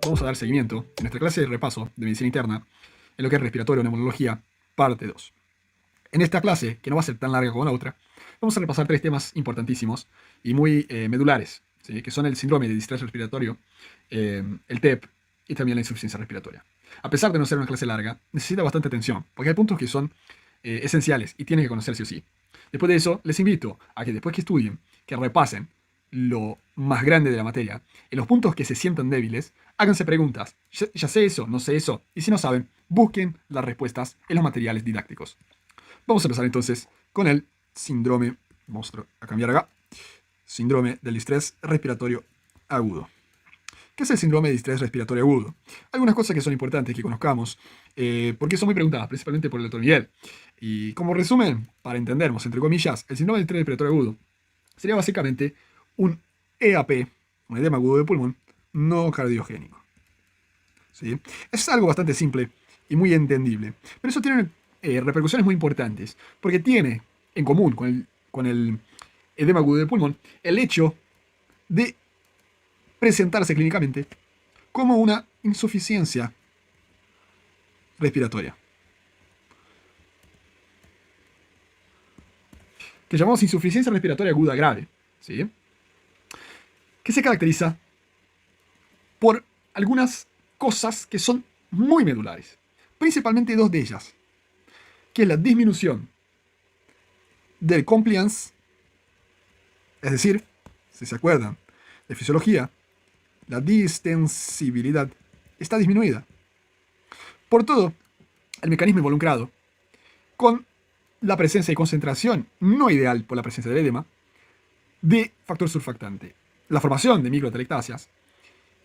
vamos a dar seguimiento en nuestra clase de repaso de medicina interna en lo que es respiratorio o neumología, parte 2. En esta clase, que no va a ser tan larga como la otra, vamos a repasar 3 temas importantísimos y muy medulares, ¿sí? Que son el síndrome de distrés respiratorio, el TEP y también la insuficiencia respiratoria. A pesar de no ser una clase larga, necesita bastante atención, porque hay puntos que son esenciales y tienen que conocerse o sí. Después de eso, les invito a que después que estudien, que repasen lo más grande de la materia, en los puntos que se sientan débiles, háganse preguntas. Ya sé eso, no sé eso. Y si no saben, busquen las respuestas en los materiales didácticos. Vamos a empezar entonces con el síndrome, vamos a cambiar acá, síndrome del distrés respiratorio agudo. ¿Qué es el síndrome de distrés respiratorio agudo? Algunas cosas que son importantes que conozcamos, porque son muy preguntadas, principalmente por el doctor Miguel. Y como resumen, para entendernos, entre comillas, el síndrome del distrés respiratorio agudo sería básicamente un EAP, un edema agudo de pulmón, no cardiogénico. ¿Sí? Es algo bastante simple y muy entendible, pero eso tiene repercusiones muy importantes, porque tiene en común con el edema agudo de pulmón el hecho de presentarse clínicamente como una insuficiencia respiratoria, que llamamos insuficiencia respiratoria aguda grave, ¿sí? Que se caracteriza por algunas cosas que son muy medulares, principalmente 2 de ellas, que es la disminución del compliance, es decir, si se acuerdan de fisiología, la distensibilidad está disminuida. Por todo, el mecanismo involucrado con la presencia y concentración no ideal por la presencia del edema de factor surfactante, la formación de microatelectasias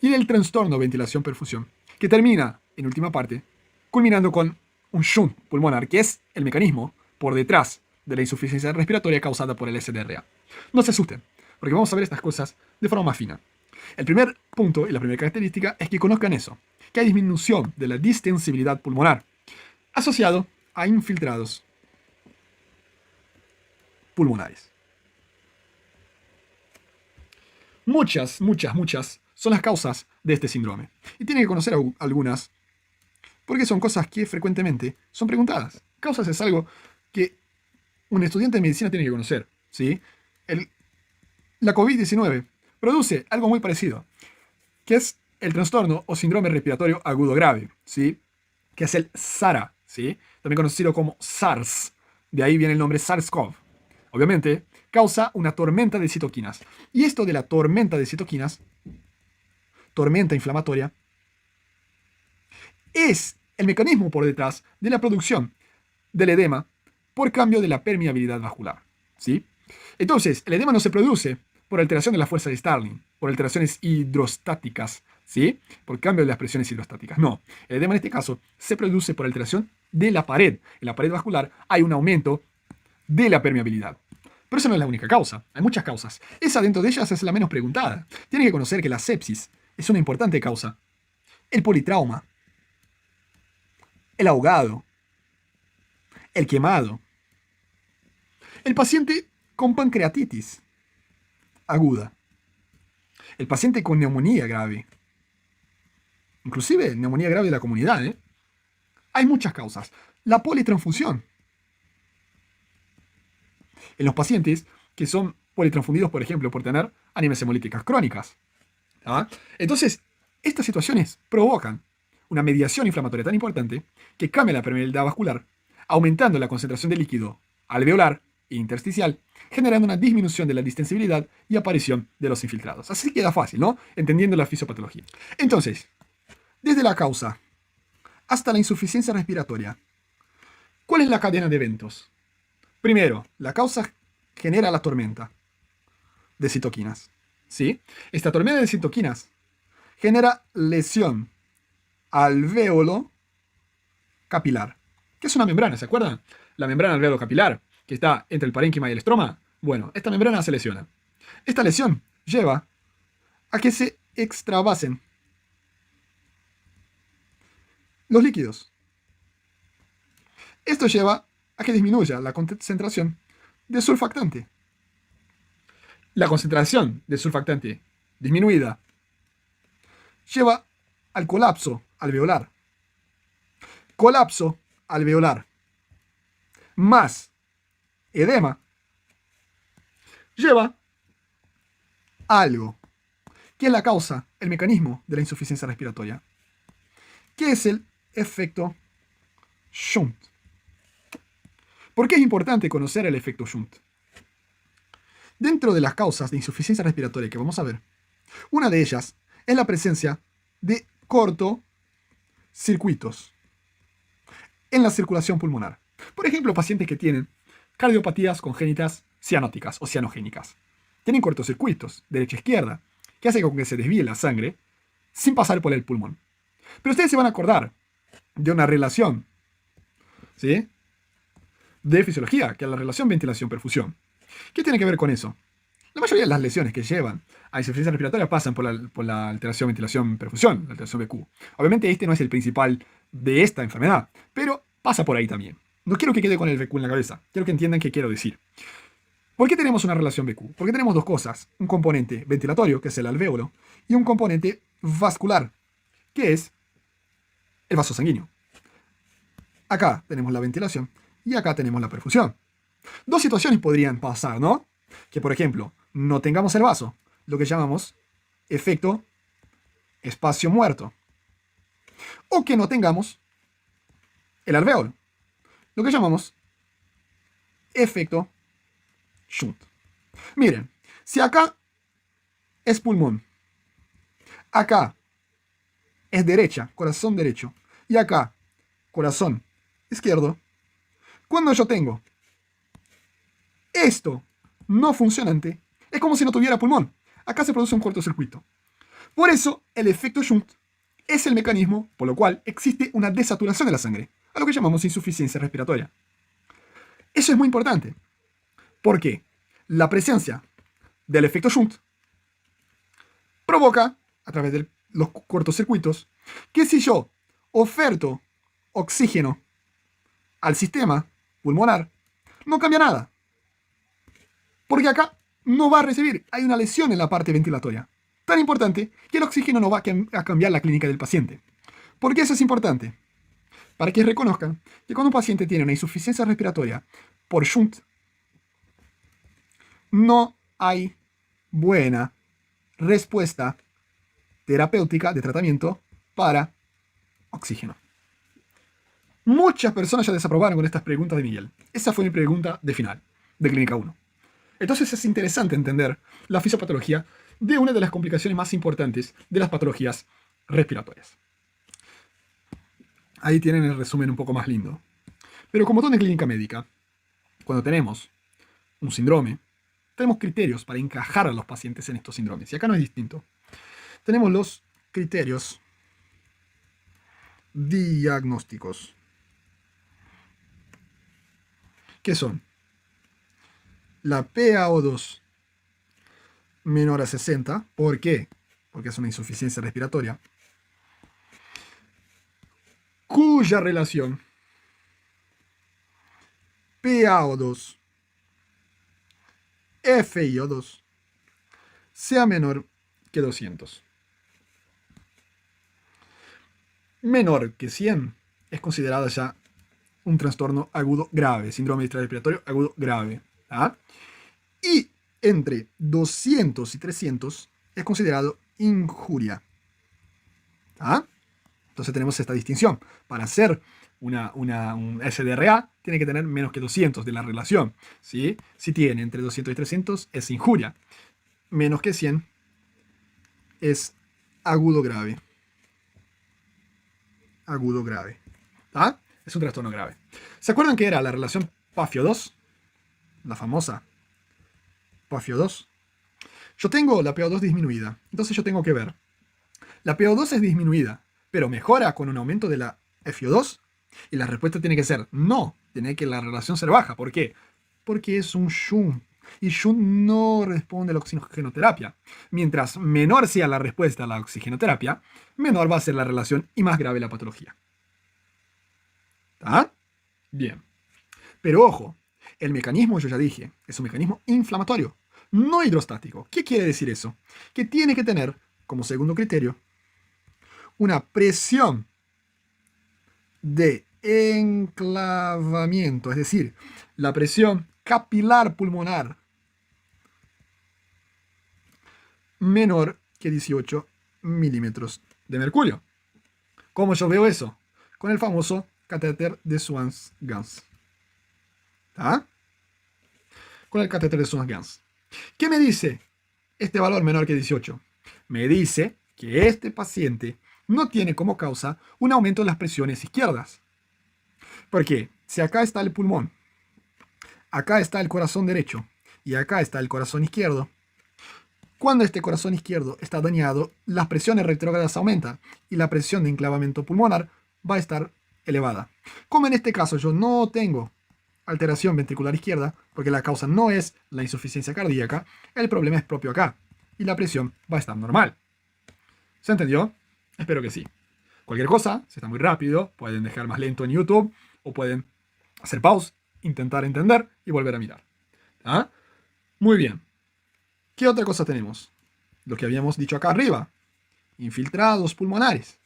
y el trastorno ventilación-perfusión, que termina, en última parte, culminando con un shunt pulmonar, que es el mecanismo por detrás de la insuficiencia respiratoria causada por el SDRA. No se asusten, porque vamos a ver estas cosas de forma más fina. El primer punto y la primera característica es que conozcan eso, que hay disminución de la distensibilidad pulmonar, asociado a infiltrados pulmonares. Muchas son las causas de este síndrome. Y tienen que conocer algunas, porque son cosas que frecuentemente son preguntadas. Causas es algo que un estudiante de medicina tiene que conocer, ¿sí? La COVID-19 produce algo muy parecido, que es el trastorno o síndrome respiratorio agudo grave, ¿sí? Que es el SARA, ¿sí? También conocido como SARS. De ahí viene el nombre SARS-CoV. Obviamente, causa una tormenta de citoquinas. Y esto de la tormenta de citoquinas, tormenta inflamatoria, es el mecanismo por detrás de la producción del edema por cambio de la permeabilidad vascular, ¿sí? Entonces, el edema no se produce por alteración de la fuerza de Starling, por alteraciones hidrostáticas, ¿sí? Por cambio de las presiones hidrostáticas. No, el edema en este caso se produce por alteración de la pared. En la pared vascular hay un aumento de la permeabilidad. Pero esa no es la única causa, hay muchas causas. Esa dentro de ellas es la menos preguntada. Tienen que conocer que la sepsis es una importante causa. El politrauma, el ahogado, el quemado, el paciente con pancreatitis aguda, el paciente con neumonía grave, inclusive neumonía grave de la comunidad, ¿eh? Hay muchas causas. La politransfusión. En los pacientes que son politransfundidos, por ejemplo, por tener anemias hemolíticas crónicas. ¿Ah? Entonces, estas situaciones provocan una mediación inflamatoria tan importante que cambia la permeabilidad vascular, aumentando la concentración de líquido alveolar e intersticial, generando una disminución de la distensibilidad y aparición de los infiltrados. Así queda fácil, ¿no? Entendiendo la fisiopatología. Entonces, desde la causa hasta la insuficiencia respiratoria, ¿cuál es la cadena de eventos? Primero, la causa genera la tormenta de citoquinas, ¿sí? Esta tormenta de citoquinas genera lesión alvéolo capilar, que es una membrana, ¿se acuerdan? La membrana alvéolo capilar, que está entre el parénquima y el estroma. Bueno, esta membrana se lesiona. Esta lesión lleva a que se extravasen los líquidos. Esto lleva a que disminuya la concentración de surfactante. La concentración de surfactante disminuida lleva al colapso alveolar. Colapso alveolar más edema lleva a algo, que es la causa, el mecanismo de la insuficiencia respiratoria, que es el efecto Shunt. ¿Por qué es importante conocer el efecto Shunt? Dentro de las causas de insuficiencia respiratoria que vamos a ver, una de ellas es la presencia de cortocircuitos en la circulación pulmonar. Por ejemplo, pacientes que tienen cardiopatías congénitas cianóticas o cianogénicas. Tienen cortocircuitos, derecha-izquierda, que hace con que se desvíe la sangre sin pasar por el pulmón. Pero ustedes se van a acordar de una relación, ¿sí?, de fisiología, que es la relación ventilación-perfusión. ¿Qué tiene que ver con eso? La mayoría de las lesiones que llevan a insuficiencia respiratoria pasan por la alteración ventilación-perfusión, la alteración BQ. Obviamente este no es el principal de esta enfermedad, pero pasa por ahí también. No quiero que quede con el BQ en la cabeza, quiero que entiendan qué quiero decir. ¿Por qué tenemos una relación BQ? Porque tenemos dos cosas, un componente ventilatorio, que es el alvéolo, y un componente vascular, que es el vaso sanguíneo. Acá tenemos la ventilación y acá tenemos la perfusión. Dos situaciones podrían pasar, ¿no? Que, por ejemplo, no tengamos el vaso, lo que llamamos efecto espacio muerto. O que no tengamos el alvéolo, lo que llamamos efecto Shunt. Miren, si acá es pulmón, acá es derecha, corazón derecho, y acá corazón izquierdo, cuando yo tengo esto no funcionante, es como si no tuviera pulmón. Acá se produce un cortocircuito. Por eso, el efecto Shunt es el mecanismo por lo cual existe una desaturación de la sangre, a lo que llamamos insuficiencia respiratoria. Eso es muy importante, porque la presencia del efecto Shunt provoca, a través de los cortocircuitos, que si yo oferto oxígeno al sistema pulmonar, no cambia nada. Porque acá no va a recibir, hay una lesión en la parte ventilatoria. Tan importante que el oxígeno no va a cambiar la clínica del paciente. ¿Por qué eso es importante? Para que reconozcan que cuando un paciente tiene una insuficiencia respiratoria por Shunt, no hay buena respuesta terapéutica de tratamiento para oxígeno. Muchas personas ya desaprobaron con estas preguntas de Miguel. Esa fue mi pregunta de final, de Clínica 1. Entonces es interesante entender la fisiopatología de una de las complicaciones más importantes de las patologías respiratorias. Ahí tienen el resumen un poco más lindo. Pero como todo en clínica médica, cuando tenemos un síndrome, tenemos criterios para encajar a los pacientes en estos síndromes. Y acá no es distinto. Tenemos los criterios diagnósticos. ¿Qué son? La PaO2 menor a 60. ¿Por qué? Porque es una insuficiencia respiratoria. Cuya relación PaO2 FiO2 sea menor que 200. Menor que 100 es considerado ya un trastorno agudo grave, síndrome respiratorio agudo grave. ¿Ah? Y entre 200 y 300 es considerado injuria. ¿Ah? Entonces tenemos esta distinción. Para hacer un SDRA tiene que tener menos que 200 de la relación. ¿Sí? Si tiene entre 200 y 300 es injuria. Menos que 100 es agudo grave. Agudo grave. ¿Ah? Es un trastorno grave. ¿Se acuerdan que era la relación PaFiO2? La famosa PaFiO2. Yo tengo la PaO2 disminuida. Entonces yo tengo que ver. La PaO2 es disminuida, pero mejora con un aumento de la FiO2. Y la respuesta tiene que ser no. Tiene que la relación ser baja. ¿Por qué? Porque es un Shunt. Y Shunt no responde a la oxigenoterapia. Mientras menor sea la respuesta a la oxigenoterapia, menor va a ser la relación y más grave la patología. ¿Está? Bien. Pero ojo, el mecanismo, yo ya dije, es un mecanismo inflamatorio, no hidrostático. ¿Qué quiere decir eso? Que tiene que tener, como segundo criterio, una presión de enclavamiento, es decir, la presión capilar pulmonar menor que 18 milímetros de mercurio. ¿Cómo yo veo eso? Con el famoso catéter de Swan-Ganz. ¿Está? Con el catéter de Swan-Ganz. ¿Qué me dice este valor menor que 18? Me dice que este paciente no tiene como causa un aumento de las presiones izquierdas. ¿Por qué? Si acá está el pulmón, acá está el corazón derecho y acá está el corazón izquierdo, cuando este corazón izquierdo está dañado, las presiones retrógradas aumentan y la presión de enclavamiento pulmonar va a estar elevada. Como en este caso yo no tengo alteración ventricular izquierda, porque la causa no es la insuficiencia cardíaca, el problema es propio acá y la presión va a estar normal. ¿Se entendió? Espero que sí. Cualquier cosa, si está muy rápido, pueden dejar más lento en YouTube o pueden hacer pause, intentar entender y volver a mirar. ¿Ah? Muy bien. ¿Qué otra cosa tenemos? Lo que habíamos dicho acá arriba. Infiltrados pulmonares.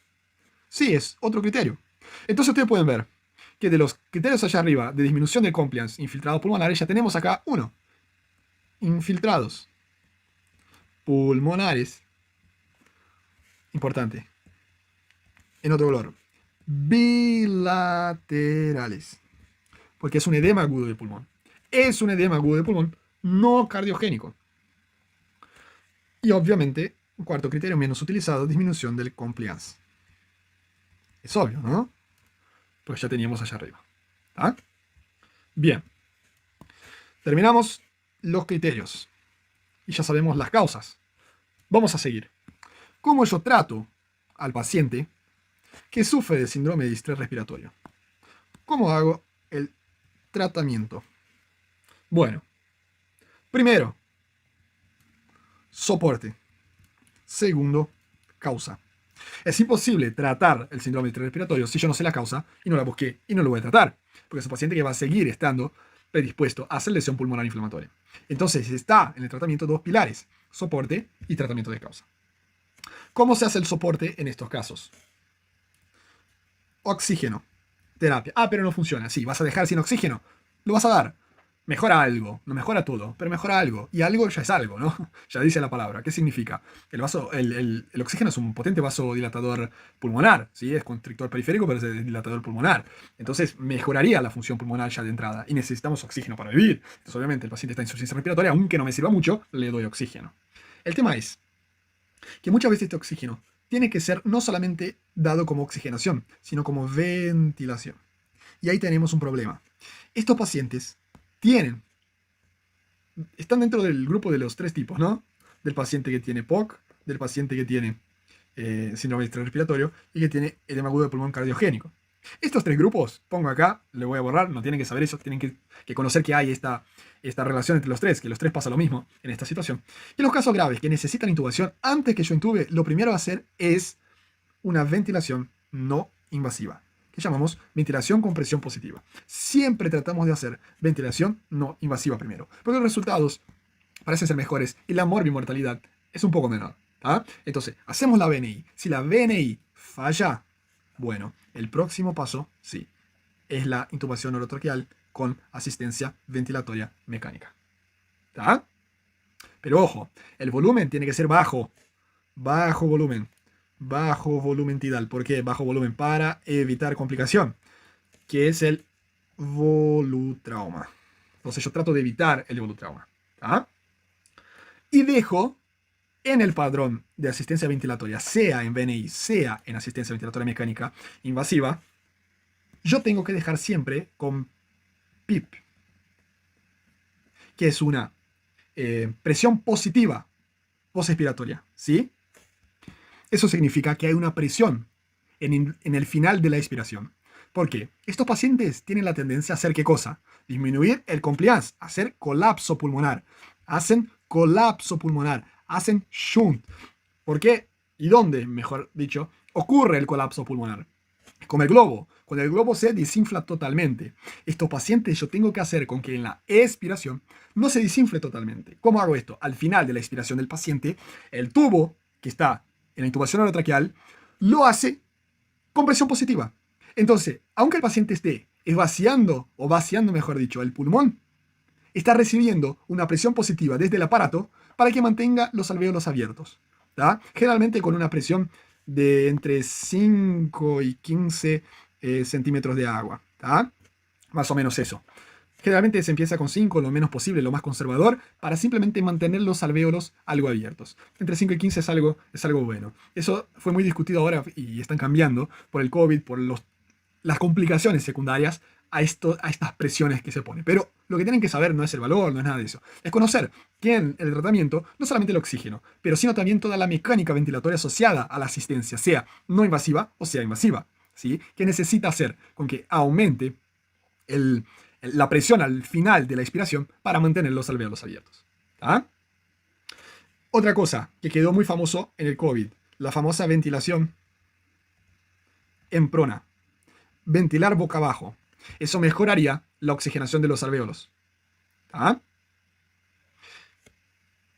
Sí, es otro criterio. Entonces ustedes pueden ver que de los criterios allá arriba de disminución de compliance infiltrados pulmonares ya tenemos acá uno. Infiltrados pulmonares. Importante. En otro color. Bilaterales. Porque es un edema agudo de pulmón. Es un edema agudo de pulmón no cardiogénico. Y obviamente, un cuarto criterio menos utilizado, disminución del compliance. Es obvio, ¿no? Pues ya teníamos allá arriba. ¿Ah? Bien. Terminamos los criterios. Y ya sabemos las causas. Vamos a seguir. ¿Cómo yo trato al paciente que sufre de síndrome de distrés respiratorio? ¿Cómo hago el tratamiento? Bueno, primero, soporte. Segundo, causa. Es imposible tratar el síndrome de distrés respiratorio si yo no sé la causa y no la busqué y no lo voy a tratar, porque es un paciente que va a seguir estando predispuesto a hacer lesión pulmonar inflamatoria. Entonces está en el tratamiento dos pilares, soporte y tratamiento de causa. ¿Cómo se hace el soporte en estos casos? Oxígeno, terapia. Ah, pero no funciona. Sí, vas a dejar sin oxígeno. Lo vas a dar. Mejora algo, no mejora todo, pero mejora algo. Y algo ya es algo, ¿no? Ya dice la palabra. ¿Qué significa? El oxígeno es un potente vasodilatador pulmonar, ¿sí? Es constrictor periférico, pero es dilatador pulmonar. Entonces mejoraría la función pulmonar ya de entrada. Y necesitamos oxígeno para vivir. Entonces obviamente el paciente está en insuficiencia respiratoria, aunque no me sirva mucho, le doy oxígeno. El tema es que muchas veces este oxígeno tiene que ser no solamente dado como oxigenación, sino como ventilación. Y ahí tenemos un problema. Estos pacientes están dentro del grupo de los tres tipos, ¿no? Del paciente que tiene POC, del paciente que tiene síndrome de distrés respiratorio y que tiene edema agudo de pulmón cardiogénico. Estos tres grupos, pongo acá, le voy a borrar, no tienen que saber eso, tienen que conocer que hay esta relación entre los tres, que los tres pasa lo mismo en esta situación. Y en los casos graves que necesitan intubación, antes que yo intube, lo primero a hacer es una ventilación no invasiva, que llamamos ventilación con presión positiva. Siempre tratamos de hacer ventilación no invasiva primero, porque los resultados parecen ser mejores y la morbimortalidad es un poco menor. ¿Ah? Entonces, hacemos la VNI. Si la VNI falla, bueno, el próximo paso, sí, es la intubación orotraqueal con asistencia ventilatoria mecánica. ¿Está? Pero ojo, el volumen tiene que ser bajo. Bajo volumen. Bajo volumen tidal. ¿Por qué? Bajo volumen para evitar complicación, que es el volutrauma. Entonces yo trato de evitar el volutrauma. ¿Ah? Y dejo en el padrón de asistencia ventilatoria, sea en VNI, sea en asistencia ventilatoria mecánica invasiva, yo tengo que dejar siempre con PIP, que es una presión positiva post-expiratoria, ¿sí? Eso significa que hay una presión en el final de la expiración. ¿Por qué? Estos pacientes tienen la tendencia a hacer ¿qué cosa? Disminuir el compliance, hacer colapso pulmonar. Hacen colapso pulmonar, hacen shunt. ¿Por qué? ¿Y dónde, mejor dicho, ocurre el colapso pulmonar? Con el globo. Cuando el globo se desinfla totalmente. Estos pacientes yo tengo que hacer con que en la expiración no se desinfle totalmente. ¿Cómo hago esto? Al final de la expiración del paciente, el tubo que está en la intubación orotraqueal lo hace con presión positiva. Entonces, aunque el paciente esté vaciando, o vaciando mejor dicho, el pulmón, está recibiendo una presión positiva desde el aparato para que mantenga los alvéolos abiertos. ¿Tá? Generalmente con una presión de entre 5 y 15 centímetros de agua. ¿Tá? Más o menos eso. Generalmente se empieza con 5, lo menos posible, lo más conservador, para simplemente mantener los alvéolos algo abiertos. Entre 5 y 15 es algo bueno. Eso fue muy discutido ahora y están cambiando por el COVID, por las complicaciones secundarias a estas presiones que se pone. Pero lo que tienen que saber no es el valor, no es nada de eso. Es conocer que en el tratamiento no solamente el oxígeno, pero sino también toda la mecánica ventilatoria asociada a la asistencia, sea no invasiva o sea invasiva. ¿Sí? ¿Qué necesita hacer con que aumente la presión al final de la inspiración para mantener los alvéolos abiertos? ¿Ah? Otra cosa que quedó muy famoso en el COVID, la famosa ventilación en prona. Ventilar boca abajo. Eso mejoraría la oxigenación de los alvéolos. ¿Ah?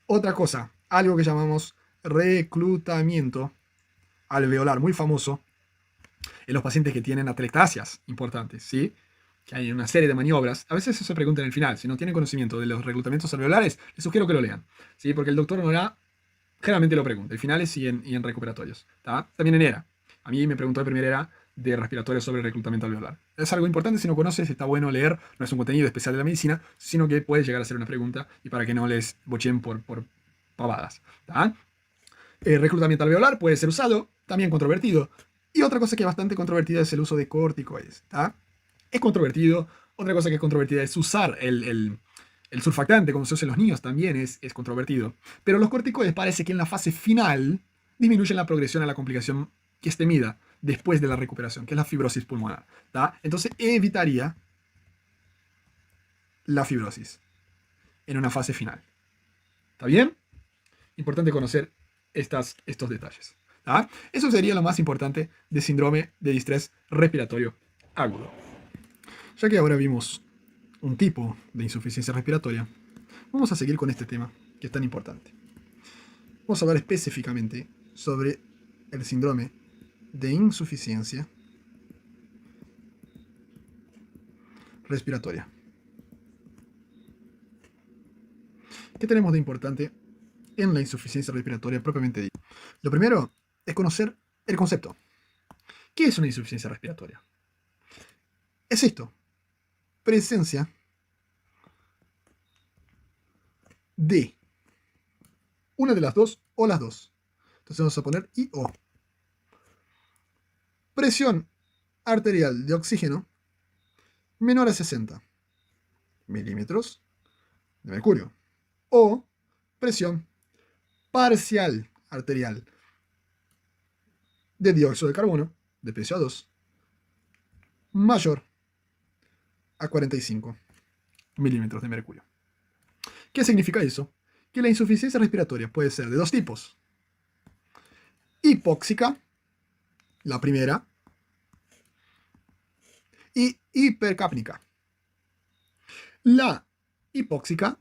Otra cosa, algo que llamamos reclutamiento alveolar, muy famoso en los pacientes que tienen atelectasias importantes, ¿sí? Que hay una serie de maniobras. A veces eso se pregunta en el final. Si no tienen conocimiento de los reclutamientos alveolares, les sugiero que lo lean, ¿sí? Porque el doctor Nora generalmente lo pregunta, en finales y en recuperatorios. ¿Tá? También en ERA. A mí me preguntó en primera ERA de respiratorio sobre reclutamiento alveolar. Es algo importante, si no conoces, está bueno leer. No es un contenido especial de la medicina, sino que puede llegar a ser una pregunta y para que no les bochen por pavadas. ¿Tá? Reclutamiento alveolar puede ser usado, también controvertido. Y otra cosa que es bastante controvertida es el uso de corticoides. ¿Tá? Es controvertido. Otra cosa que es controvertida es usar el surfactante, como se usa en los niños, también es controvertido. Pero los corticoides parece que en la fase final disminuyen la progresión a la complicación que es temida después de la recuperación, que es la fibrosis pulmonar. ¿Tá? Entonces evitaría la fibrosis en una fase final. ¿Está bien? Importante conocer estos detalles. ¿Tá? Eso sería lo más importante de síndrome de distrés respiratorio agudo. Ya que ahora vimos un tipo de insuficiencia respiratoria, vamos a seguir con este tema que es tan importante. Vamos a hablar específicamente sobre el síndrome de insuficiencia respiratoria. ¿Qué tenemos de importante en la insuficiencia respiratoria propiamente dicha? Lo primero es conocer el concepto. ¿Qué es una insuficiencia respiratoria? Es esto: presencia de una de las dos o las dos. Entonces vamos a poner I o. Presión arterial de oxígeno menor a 60 milímetros de mercurio. O presión parcial arterial de dióxido de carbono, de PCO2, mayor a 45 milímetros de mercurio. ¿Qué significa eso? Que la insuficiencia respiratoria puede ser de dos tipos: hipóxica, la primera, y hipercápnica. La hipóxica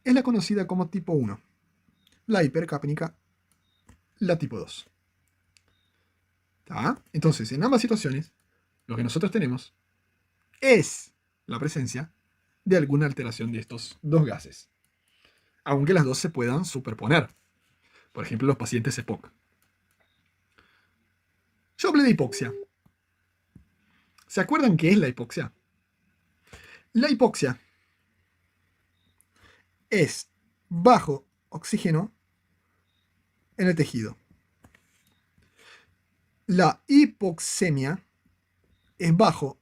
es la conocida como tipo 1, la hipercápnica, la tipo 2. ¿Tá? Entonces, en ambas situaciones, lo que nosotros tenemos es la presencia de alguna alteración de estos dos gases, aunque las dos se puedan superponer. Por ejemplo, los pacientes EPOC. Yo hablé de hipoxia. ¿Se acuerdan qué es la hipoxia? La hipoxia es bajo oxígeno en el tejido. La hipoxemia es bajo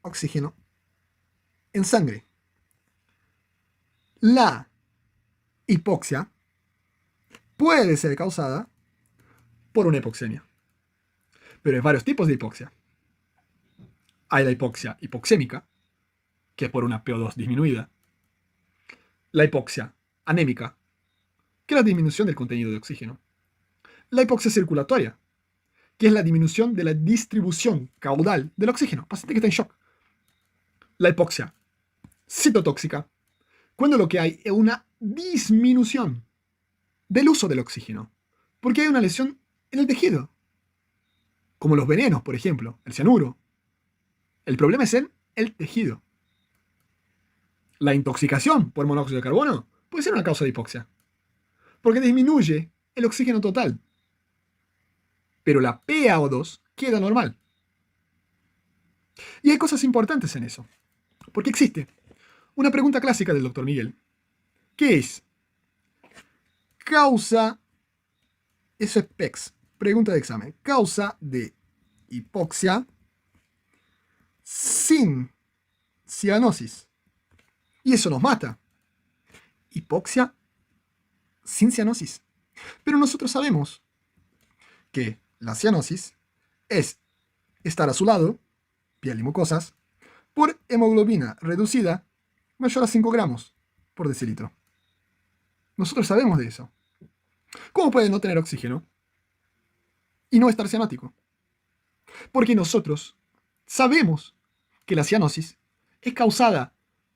oxígeno en sangre. La hipoxia puede ser causada por una hipoxemia. Pero hay varios tipos de hipoxia. Hay la hipoxia hipoxémica, que es por una PO2 disminuida. La hipoxia anémica, que es la disminución del contenido de oxígeno. La hipoxia circulatoria, que es la disminución de la distribución caudal del oxígeno. Paciente que está en shock. La hipoxia citotóxica, cuando lo que hay es una disminución del uso del oxígeno, porque hay una lesión en el tejido. como los venenos, por ejemplo, el cianuro. El problema es en el tejido. La intoxicación por monóxido de carbono puede ser una causa de hipoxia, porque disminuye el oxígeno total, pero la PaO2 queda normal. Y hay cosas importantes en eso, porque existe una pregunta clásica del doctor Miguel, que es, causa, eso es PEX, pregunta de examen, causa de hipoxia sin cianosis. Y eso nos mata. Hipoxia sin cianosis. Pero nosotros sabemos que la cianosis es estar a su lado, piel y mucosas, por hemoglobina reducida mayor a 5 gramos por decilitro. Nosotros sabemos de eso. ¿Cómo puede no tener oxígeno y no estar cianótico? Porque nosotros sabemos que la cianosis es causada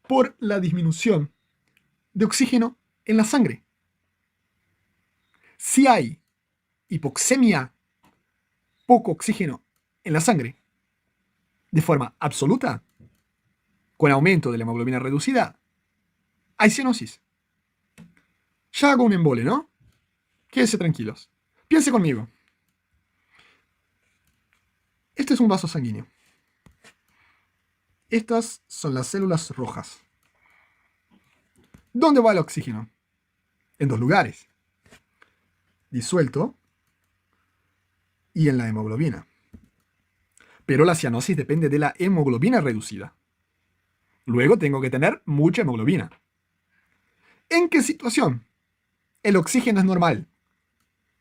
por la disminución de oxígeno en la sangre. Si hay hipoxemia, poco oxígeno en la sangre, de forma absoluta, con aumento de la hemoglobina reducida, hay cianosis. Ya hago un embole, ¿no? Quédense tranquilos. Piense conmigo. Este es un vaso sanguíneo. Estas son las células rojas. ¿Dónde va el oxígeno? En dos lugares. Disuelto y en la hemoglobina. Pero la cianosis depende de la hemoglobina reducida. Luego tengo que tener mucha hemoglobina. ¿En qué situación? El oxígeno es normal,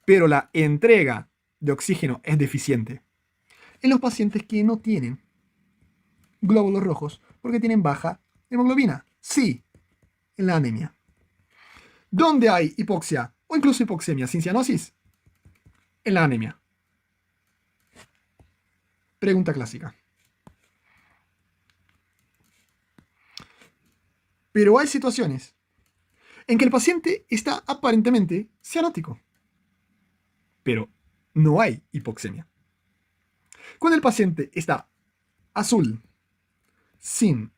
pero la entrega de oxígeno es deficiente. En los pacientes que no tienen glóbulos rojos porque tienen baja hemoglobina. Sí, en la anemia. ¿Dónde hay hipoxia o incluso hipoxemia sin cianosis? En la anemia. Pregunta clásica. Pero hay situaciones en que el paciente está aparentemente cianótico, pero no hay hipoxemia. Cuando el paciente está azul, sin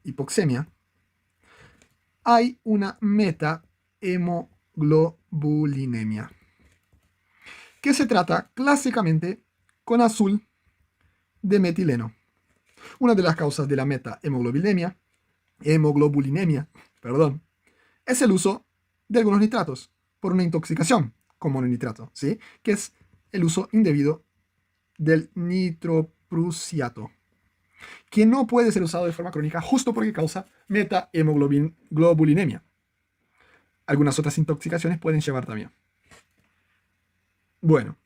hipoxemia, hay una metahemoglobulinemia, que se trata clásicamente con azul de metileno. Una de las causas de la metahemoglobulinemia, es el uso de algunos nitratos por una intoxicación con mononitrato, ¿sí? Que es el uso indebido del nitroprusiato, que no puede ser usado de forma crónica justo porque causa metahemoglobulinemia. Algunas otras intoxicaciones pueden llevar también. Bueno,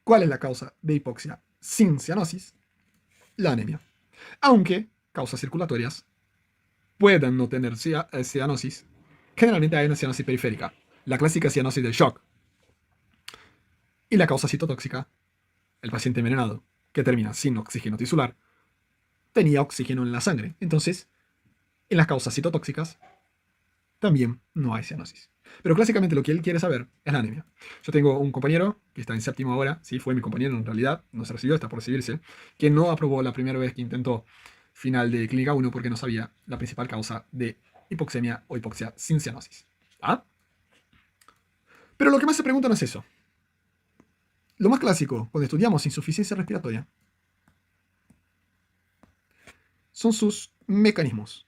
¿cuál es la causa de hipoxia sin cianosis? La anemia. Aunque causas circulatorias puedan no tener cianosis, generalmente hay una cianosis periférica, la clásica cianosis del shock. Y la causa citotóxica, el paciente envenenado, que termina sin oxígeno tisular, tenía oxígeno en la sangre. Entonces, en las causas citotóxicas, también no hay cianosis. Pero clásicamente lo que él quiere saber es la anemia. Yo tengo un compañero que está en séptimo ahora, sí, fue mi compañero en realidad, no se recibió, está por recibirse, que no aprobó la primera vez que intentó final de clínica 1 porque no sabía la principal causa de hipoxemia o hipoxia sin cianosis. ¿Ah? Pero lo que más se pregunta no es eso. Lo más clásico cuando estudiamos insuficiencia respiratoria son sus mecanismos.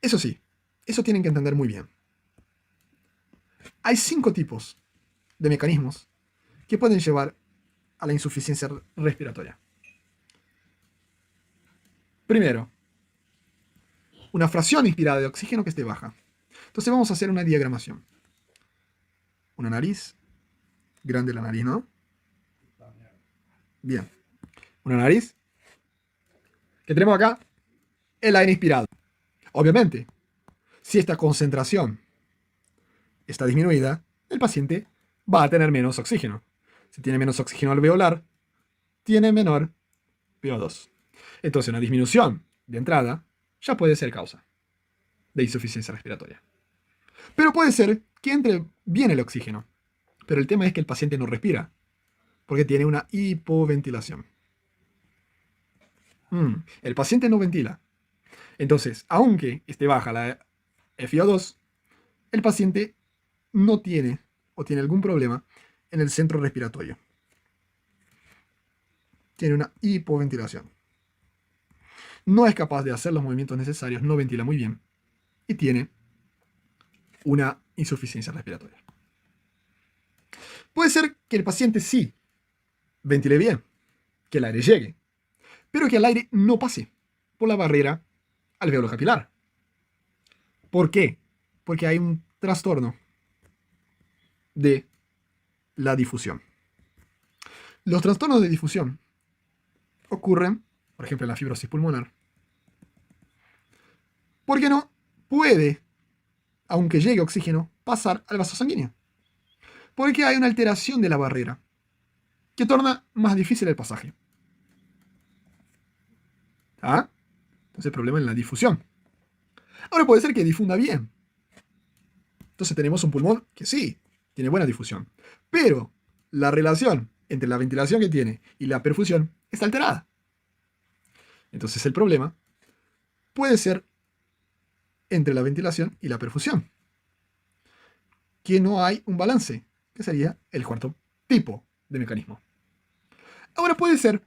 Eso sí, eso tienen que entender muy bien. Hay 5 tipos de mecanismos que pueden llevar a la insuficiencia respiratoria. Primero, una fracción inspirada de oxígeno que esté baja. Entonces vamos a hacer una diagramación. Una nariz, grande la nariz, ¿no? Bien. Una nariz. ¿Qué tenemos acá? El aire inspirado. Obviamente, si esta concentración está disminuida, el paciente va a tener menos oxígeno. Si tiene menos oxígeno alveolar, tiene menor PO2. Entonces una disminución de entrada ya puede ser causa de insuficiencia respiratoria. Pero puede ser que entre bien el oxígeno, pero el tema es que el paciente no respira porque tiene una hipoventilación. El paciente no ventila. Entonces, aunque esté baja la FiO2, el paciente no tiene o tiene algún problema en el centro respiratorio. Tiene una hipoventilación. No es capaz de hacer los movimientos necesarios, no ventila muy bien y tiene una insuficiencia respiratoria. Puede ser que el paciente sí ventile bien, que el aire llegue, pero que el aire no pase por la barrera alveolo-capilar. ¿Por qué? Porque hay un trastorno de la difusión. Los trastornos de difusión ocurren, por ejemplo, en la fibrosis pulmonar, porque no puede, aunque llegue oxígeno, pasar al vaso sanguíneo. Porque hay una alteración de la barrera que torna más difícil el pasaje. ¿Ah? Entonces el problema es la difusión. Ahora puede ser que difunda bien. Entonces tenemos un pulmón que sí, tiene buena difusión. Pero la relación entre la ventilación que tiene y la perfusión está alterada. Entonces el problema puede ser entre la ventilación y la perfusión. Que no hay un balance, que sería el cuarto tipo de mecanismo. Ahora puede ser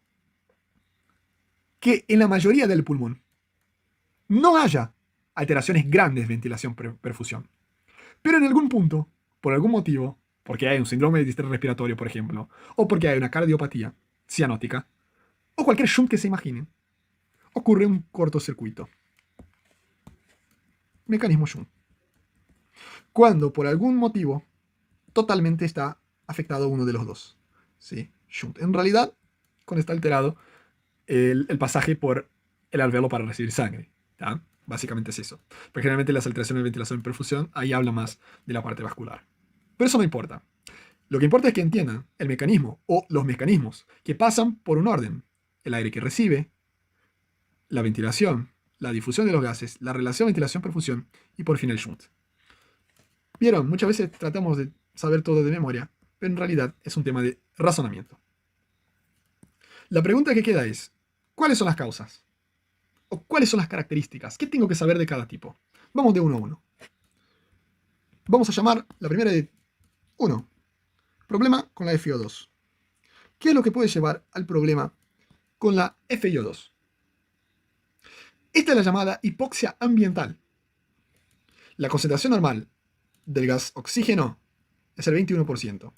que en la mayoría del pulmón no haya alteraciones grandes de ventilación-perfusión. Pero en algún punto, por algún motivo, porque hay un síndrome de distrés respiratorio, por ejemplo, o porque hay una cardiopatía cianótica, o cualquier shunt que se imaginen, ocurre un cortocircuito. Mecanismo shunt. Cuando por algún motivo totalmente está afectado uno de los dos. ¿Sí? Shunt. En realidad, cuando está alterado el pasaje por el alveolo para recibir sangre. ¿Ya? Básicamente es eso. Pero generalmente las alteraciones de ventilación y perfusión, ahí habla más de la parte vascular. Pero eso no importa. Lo que importa es que entiendan el mecanismo o los mecanismos que pasan por un orden. El aire que recibe, la ventilación, la difusión de los gases, la relación ventilación-perfusión y por fin el shunt. Vieron, muchas veces tratamos de saber todo de memoria, pero en realidad es un tema de razonamiento. La pregunta que queda es, ¿cuáles son las causas? ¿O cuáles son las características? ¿Qué tengo que saber de cada tipo? Vamos de uno a uno. Vamos a llamar la primera de 1. Problema con la FiO2. ¿Qué es lo que puede llevar al problema con la FiO2? Esta es la llamada hipoxia ambiental. La concentración normal del gas oxígeno es el 21%.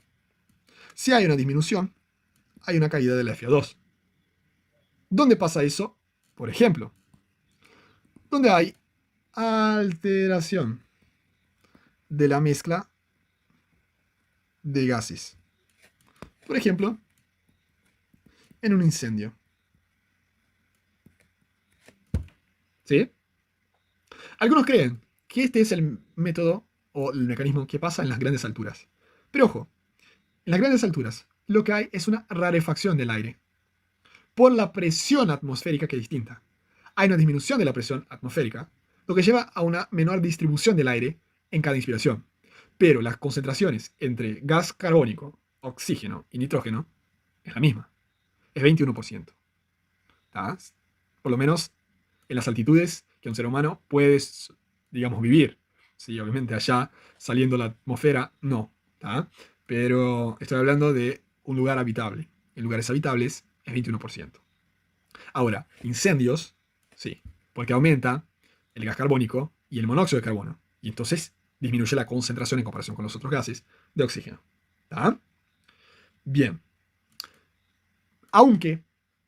Si hay una disminución, hay una caída de la FiO2. ¿Dónde pasa eso? Por ejemplo, donde hay alteración de la mezcla de gases. Por ejemplo, en un incendio. ¿Sí? Algunos creen que este es el método o el mecanismo que pasa en las grandes alturas. Pero ojo, en las grandes alturas lo que hay es una rarefacción del aire por la presión atmosférica que es distinta. Hay una disminución de la presión atmosférica, lo que lleva a una menor distribución del aire en cada inspiración. Pero las concentraciones entre gas carbónico, oxígeno y nitrógeno es la misma. Es 21%. ¿Tá? Por lo menos en las altitudes que un ser humano puede, digamos, vivir. Sí, obviamente allá, saliendo la atmósfera, no. ¿Tá? Pero estoy hablando de un lugar habitable. En lugares habitables es 21%. Ahora, incendios, sí, porque aumenta el gas carbónico y el monóxido de carbono. Y entonces disminuye la concentración en comparación con los otros gases de oxígeno. ¿Tá? Bien. Aunque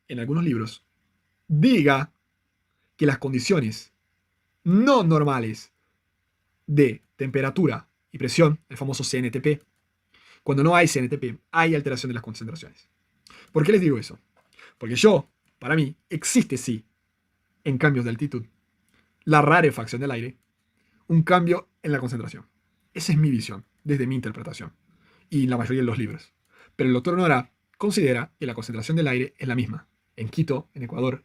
en algunos libros diga que las condiciones no normales de temperatura y presión, el famoso CNTP, cuando no hay CNTP, hay alteración de las concentraciones. ¿Por qué les digo eso? Porque para mí, existe sí, en cambios de altitud, la rarefacción del aire, un cambio en la concentración. Esa es mi visión, desde mi interpretación, y la mayoría de los libros. Pero el doctor Nora considera que la concentración del aire es la misma, en Quito, en Ecuador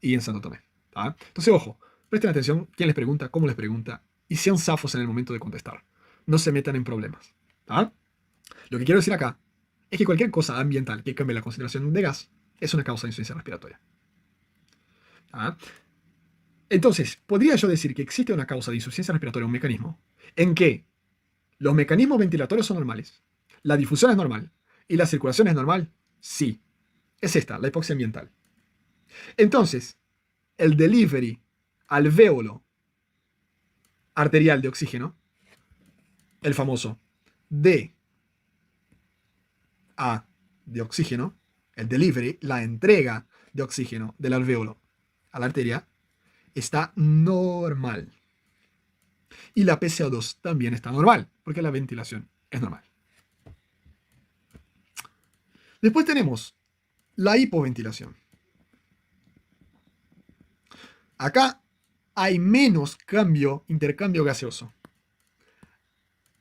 y en Santo Tomé. ¿Tá? Entonces, ojo, presten atención quién les pregunta, cómo les pregunta, y sean zafos en el momento de contestar. No se metan en problemas. ¿Tá? Lo que quiero decir acá es que cualquier cosa ambiental que cambie la concentración de gas es una causa de insuficiencia respiratoria. ¿Ah? Entonces, podría yo decir que existe una causa de insuficiencia respiratoria, un mecanismo, en que los mecanismos ventilatorios son normales, la difusión es normal y la circulación es normal. Sí, es esta, la hipoxia ambiental. Entonces, el delivery alvéolo arterial de oxígeno, el famoso DA de oxígeno, el delivery, la entrega de oxígeno del alvéolo a la arteria, está normal. Y la PCO2 también está normal, porque la ventilación es normal. Después tenemos la hipoventilación. Acá hay menos intercambio gaseoso.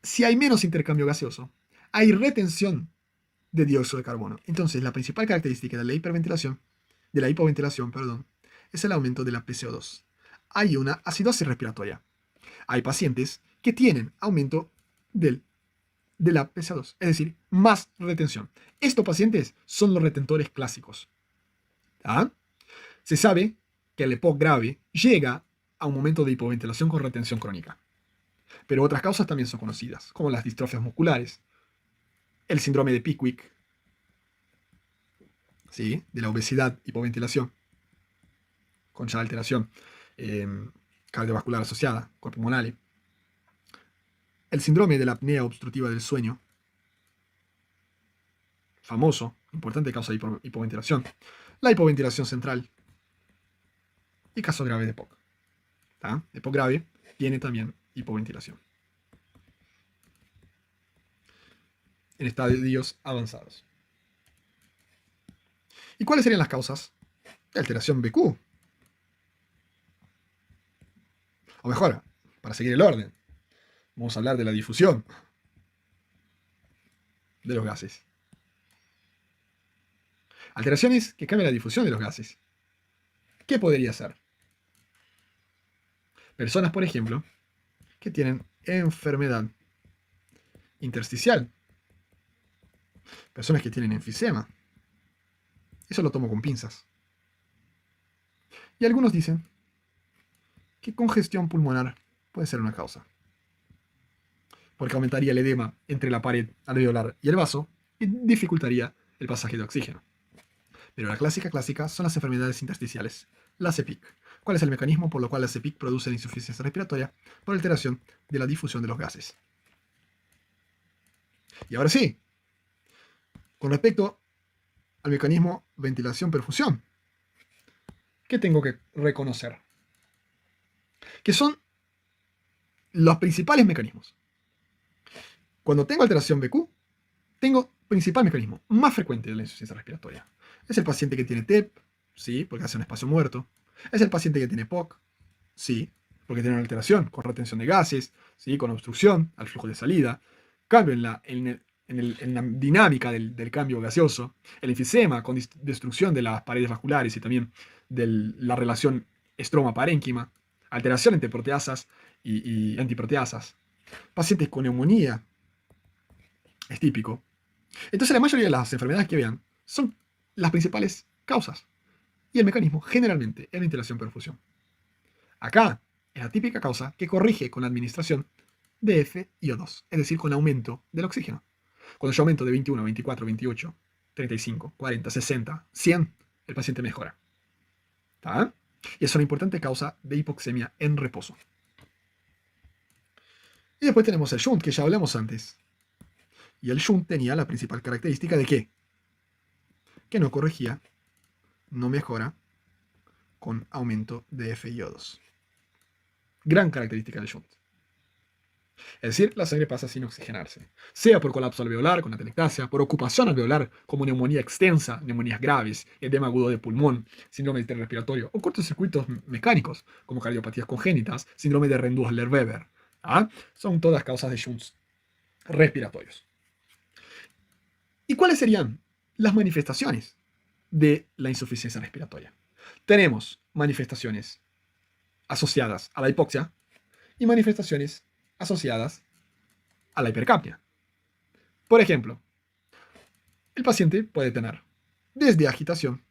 Si hay menos intercambio gaseoso, hay retención de dióxido de carbono. Entonces, la principal característica de la hipoventilación, es el aumento de la PCO2. Hay una acidosis respiratoria. Hay pacientes que tienen aumento de la PCO2, es decir, más retención. Estos pacientes son los retentores clásicos. ¿Ah? Se sabe que el EPOC grave llega a un momento de hipoventilación con retención crónica. Pero otras causas también son conocidas, como las distrofias musculares, el síndrome de Pickwick, ¿sí? De la obesidad, hipoventilación, con ya alteración cardiovascular asociada, pulmonar, el síndrome de la apnea obstructiva del sueño, famoso, importante causa de hipoventilación, la hipoventilación central y casos graves de EPOC. EPOC grave tiene también hipoventilación en estadios avanzados. ¿Y cuáles serían las causas de alteración BQ? O mejor, para seguir el orden, vamos a hablar de la difusión de los gases. Alteraciones que cambian la difusión de los gases. ¿Qué podría ser? Personas, por ejemplo, que tienen enfermedad intersticial. Personas que tienen enfisema. Eso lo tomo con pinzas. Y algunos dicen que congestión pulmonar puede ser una causa, porque aumentaría el edema entre la pared alveolar y el vaso y dificultaría el pasaje de oxígeno. Pero la clásica son las enfermedades intersticiales, la CEPIC. ¿Cuál es el mecanismo por lo cual la CEPIC produce la insuficiencia respiratoria? Por alteración de la difusión de los gases. Y ahora sí, con respecto al mecanismo ventilación-perfusión, ¿qué tengo que reconocer? Que son los principales mecanismos. Cuando tengo alteración BQ, tengo principal mecanismo más frecuente de la insuficiencia respiratoria. Es el paciente que tiene TEP, sí, porque hace un espacio muerto. Es el paciente que tiene POC, sí, porque tiene una alteración con retención de gases, sí, con obstrucción al flujo de salida, cambio en la dinámica del cambio gaseoso, el enfisema con destrucción de las paredes vasculares y también de la relación estroma-parénquima, alteración entre proteasas y antiproteasas, pacientes con neumonía, es típico. Entonces la mayoría de las enfermedades que vean son las principales causas. Y el mecanismo generalmente es ventilación-perfusión. Acá es la típica causa que corrige con la administración de FiO2, es decir, con aumento del oxígeno. Cuando yo aumento de 21, 24, 28, 35, 40, 60, 100, el paciente mejora. ¿Está? Y es una importante causa de hipoxemia en reposo. Y después tenemos el shunt, que ya hablamos antes. Y el shunt tenía la principal característica de ¿qué? Que no corregía, no mejora con aumento de FiO2. Gran característica del shunt. Es decir, la sangre pasa sin oxigenarse, sea por colapso alveolar con atelectasia, por ocupación alveolar como neumonía extensa, neumonías graves, edema agudo de pulmón, síndrome respiratorio o cortocircuitos mecánicos como cardiopatías congénitas, síndrome de Rendus-Weber. Son todas causas de shunts respiratorios. ¿Y cuáles serían las manifestaciones de la insuficiencia respiratoria? Tenemos manifestaciones asociadas a la hipoxia y manifestaciones asociadas a la hipercapnia. Por ejemplo, el paciente puede tener desde agitación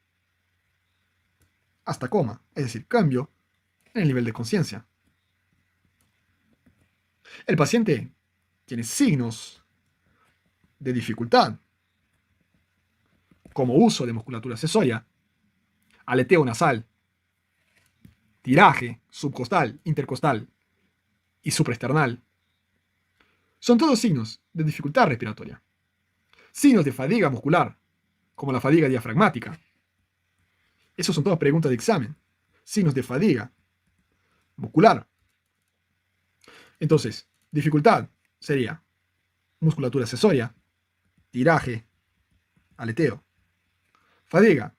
hasta coma, es decir, cambio en el nivel de conciencia. El paciente tiene signos de dificultad, como uso de musculatura accesoria, aleteo nasal, tiraje subcostal, intercostal y supraesternal. Son todos signos de dificultad respiratoria. Signos de fatiga muscular, como la fatiga diafragmática. Esas son todas preguntas de examen. Signos de fatiga muscular. Entonces, dificultad sería musculatura accesoria, tiraje, aleteo. Fatiga,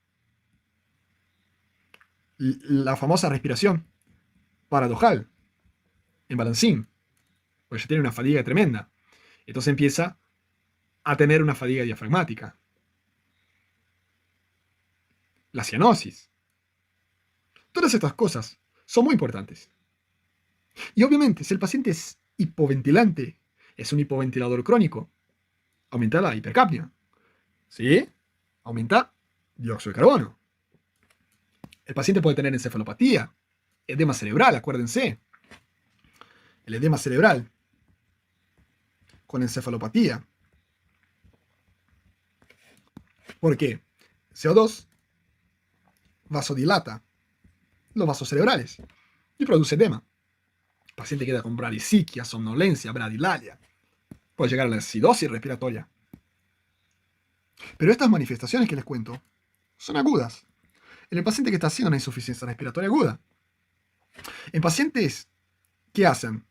la famosa respiración paradojal, en balancín, porque ya tiene una fatiga tremenda. Entonces empieza a tener una fatiga diafragmática. La cianosis. Todas estas cosas son muy importantes. Y obviamente, si el paciente es hipoventilante, es un hipoventilador crónico, aumenta la hipercapnia. ¿Sí? Aumenta dióxido de carbono. El paciente puede tener encefalopatía, edema cerebral, acuérdense. El edema cerebral con encefalopatía. ¿Por qué? CO2 vasodilata los vasos cerebrales y produce edema. El paciente queda con bradisiquia, somnolencia, bradilalia. Puede llegar a la acidosis respiratoria. Pero estas manifestaciones que les cuento son agudas. En el paciente que está haciendo una insuficiencia respiratoria aguda. En pacientes que hacen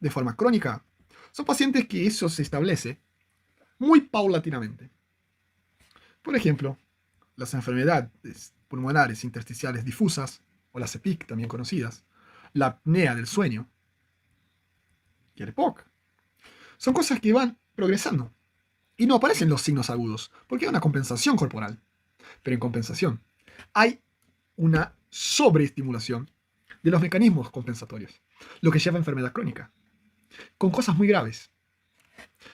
de forma crónica, son pacientes que eso se establece muy paulatinamente. Por ejemplo, las enfermedades pulmonares intersticiales difusas, o las EPIC también conocidas, la apnea del sueño y el EPOC. Son cosas que van progresando y no aparecen los signos agudos, porque hay una compensación corporal. Pero en compensación hay una sobreestimulación de los mecanismos compensatorios, lo que lleva a enfermedad crónica, con cosas muy graves,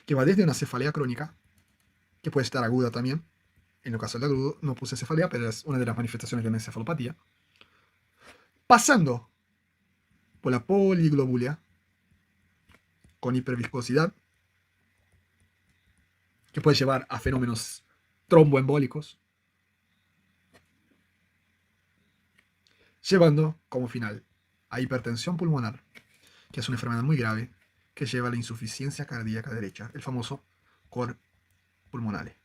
que va desde una cefalea crónica, que puede estar aguda también. En el caso del agudo no puse cefalea, pero es una de las manifestaciones de una encefalopatía, pasando por la poliglobulia, con hiperviscosidad, que puede llevar a fenómenos tromboembólicos, llevando como final a hipertensión pulmonar, que es una enfermedad muy grave que lleva a la insuficiencia cardíaca derecha, el famoso cor pulmonale.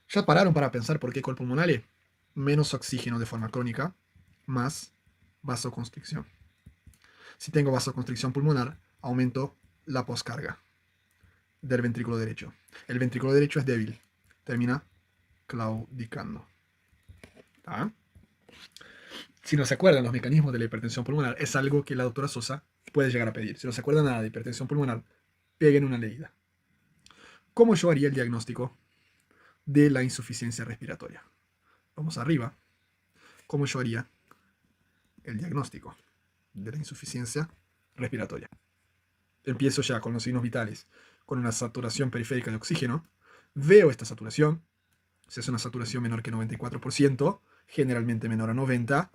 ¿Ya pararon para pensar por qué cor pulmonale? Menos oxígeno de forma crónica, más vasoconstricción. Si tengo vasoconstricción pulmonar, aumento la poscarga del ventrículo derecho. El ventrículo derecho es débil, termina claudicando. ¿Tá? Si no se acuerdan los mecanismos de la hipertensión pulmonar, es algo que la doctora Sosa puede llegar a pedir. Si no se acuerdan nada de hipertensión pulmonar, peguen una leída. ¿Cómo yo haría el diagnóstico de la insuficiencia respiratoria? Vamos arriba. ¿Cómo yo haría el diagnóstico de la insuficiencia respiratoria? Empiezo ya con los signos vitales, con una saturación periférica de oxígeno. Veo esta saturación. Si es una saturación menor que 94%, generalmente menor a 90%,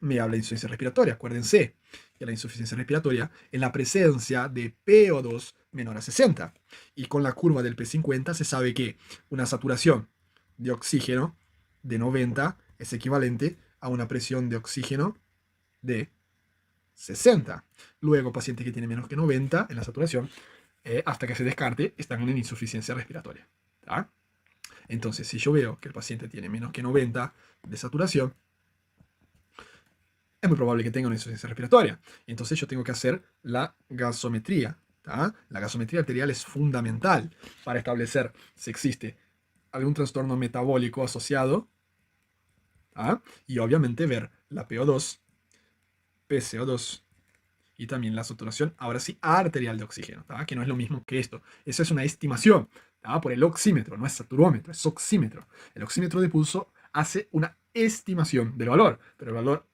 me habla de insuficiencia respiratoria. Acuérdense que la insuficiencia respiratoria en la presencia de PO2 menor a 60. Y con la curva del P50 se sabe que una saturación de oxígeno de 90 es equivalente a una presión de oxígeno de 60. Luego, pacientes que tienen menos que 90 en la saturación, hasta que se descarte, están en insuficiencia respiratoria. ¿Tá? Entonces, si yo veo que el paciente tiene menos que 90 de saturación, es muy probable que tenga una insuficiencia respiratoria. Entonces yo tengo que hacer la gasometría. ¿Tá? La gasometría arterial es fundamental para establecer si existe algún trastorno metabólico asociado. ¿Tá? Y obviamente ver la PO2, PCO2 y también la saturación, ahora sí, arterial de oxígeno. ¿Tá? Que no es lo mismo que esto. Eso es una estimación. ¿Tá? Por el oxímetro, no es saturómetro, es oxímetro. El oxímetro de pulso hace una estimación del valor, pero el valor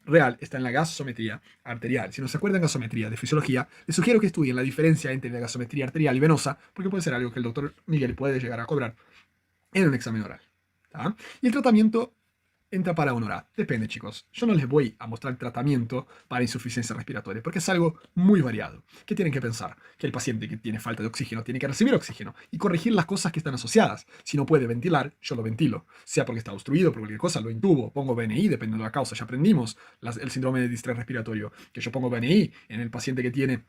real está en la gasometría arterial. Si no se acuerdan gasometría de fisiología, les sugiero que estudien la diferencia entre la gasometría arterial y venosa, porque puede ser algo que el doctor Miguel puede llegar a cobrar en un examen oral. ¿Tá? Y el tratamiento entra para una hora. Depende, chicos. Yo no les voy a mostrar el tratamiento para insuficiencia respiratoria, porque es algo muy variado. ¿Qué tienen que pensar? Que el paciente que tiene falta de oxígeno tiene que recibir oxígeno y corregir las cosas que están asociadas. Si no puede ventilar, yo lo ventilo. Sea porque está obstruido, por cualquier cosa, lo intubo. Pongo BNI, dependiendo de la causa. Ya aprendimos el síndrome de distrés respiratorio, que yo pongo BNI en el paciente que tiene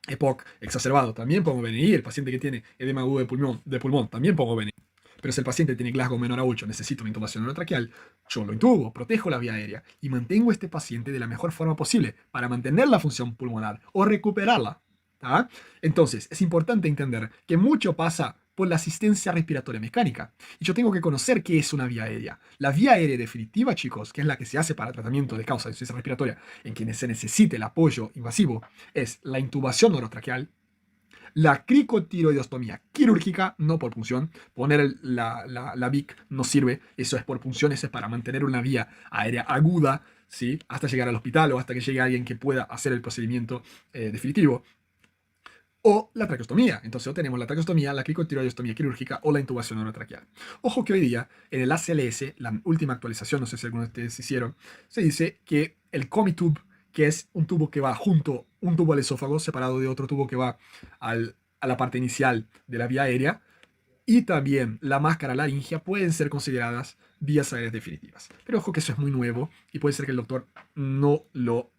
EPOC exacerbado. También pongo BNI. El paciente que tiene edema agudo de pulmón también pongo BNI. Pero si el paciente tiene Glasgow menor a 8, necesita una intubación orotraqueal, yo lo intubo, protejo la vía aérea y mantengo a este paciente de la mejor forma posible para mantener la función pulmonar o recuperarla. ¿Tá? Entonces, es importante entender que mucho pasa por la asistencia respiratoria mecánica. Y yo tengo que conocer qué es una vía aérea. La vía aérea definitiva, chicos, que es la que se hace para tratamiento de causa de insuficiencia respiratoria en quienes se necesite el apoyo invasivo, es la intubación orotraqueal, la cricotiroidostomía quirúrgica, no por punción. Poner la VIC no sirve, eso es por punción, eso es para mantener una vía aérea aguda, ¿sí? Hasta llegar al hospital o hasta que llegue alguien que pueda hacer el procedimiento definitivo. O la traqueostomía. Entonces, o tenemos la traqueostomía, la cricotiroidostomía quirúrgica o la intubación orotraqueal. Ojo que hoy día, en el ACLS, la última actualización, no sé si algunos de ustedes hicieron, se dice que el Comitube, que es un tubo que va junto, un tubo al esófago, separado de otro tubo que va a la parte inicial de la vía aérea, y también la máscara laringia pueden ser consideradas vías aéreas definitivas. Pero ojo que eso es muy nuevo y puede ser que el doctor no lo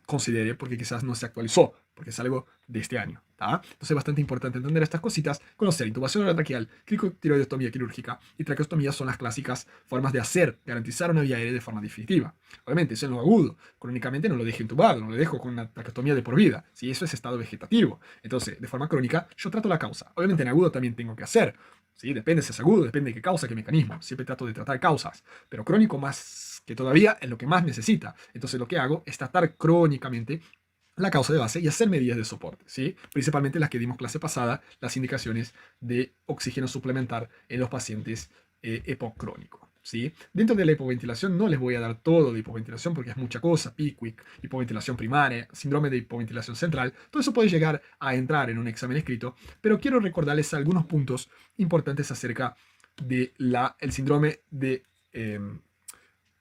considere porque quizás no se actualizó, porque es algo de este año. ¿Tá? Entonces es bastante importante entender estas cositas, conocer intubación orotraqueal, cricotiroidostomía quirúrgica y traqueostomía son las clásicas formas de hacer, garantizar una vía aérea de forma definitiva. Obviamente, eso es lo agudo. Crónicamente no lo dejo intubado, no lo dejo con una traqueostomía de por vida. Si eso es estado vegetativo. Entonces, de forma crónica, yo trato la causa. Obviamente en agudo también tengo que hacer. ¿Sí? Depende si es agudo, depende de qué causa, qué mecanismo. Siempre trato de tratar causas. Pero crónico más que todavía es lo que más necesita. Entonces lo que hago es tratar crónicamente la causa de base y hacer medidas de soporte, ¿sí? Principalmente las que dimos clase pasada, las indicaciones de oxígeno suplementar en los pacientes EPOC crónico, ¿sí? Dentro de la hipoventilación no les voy a dar todo de hipoventilación porque es mucha cosa, Pickwick, hipoventilación primaria, síndrome de hipoventilación central, todo eso puede llegar a entrar en un examen escrito, pero quiero recordarles algunos puntos importantes acerca de el síndrome de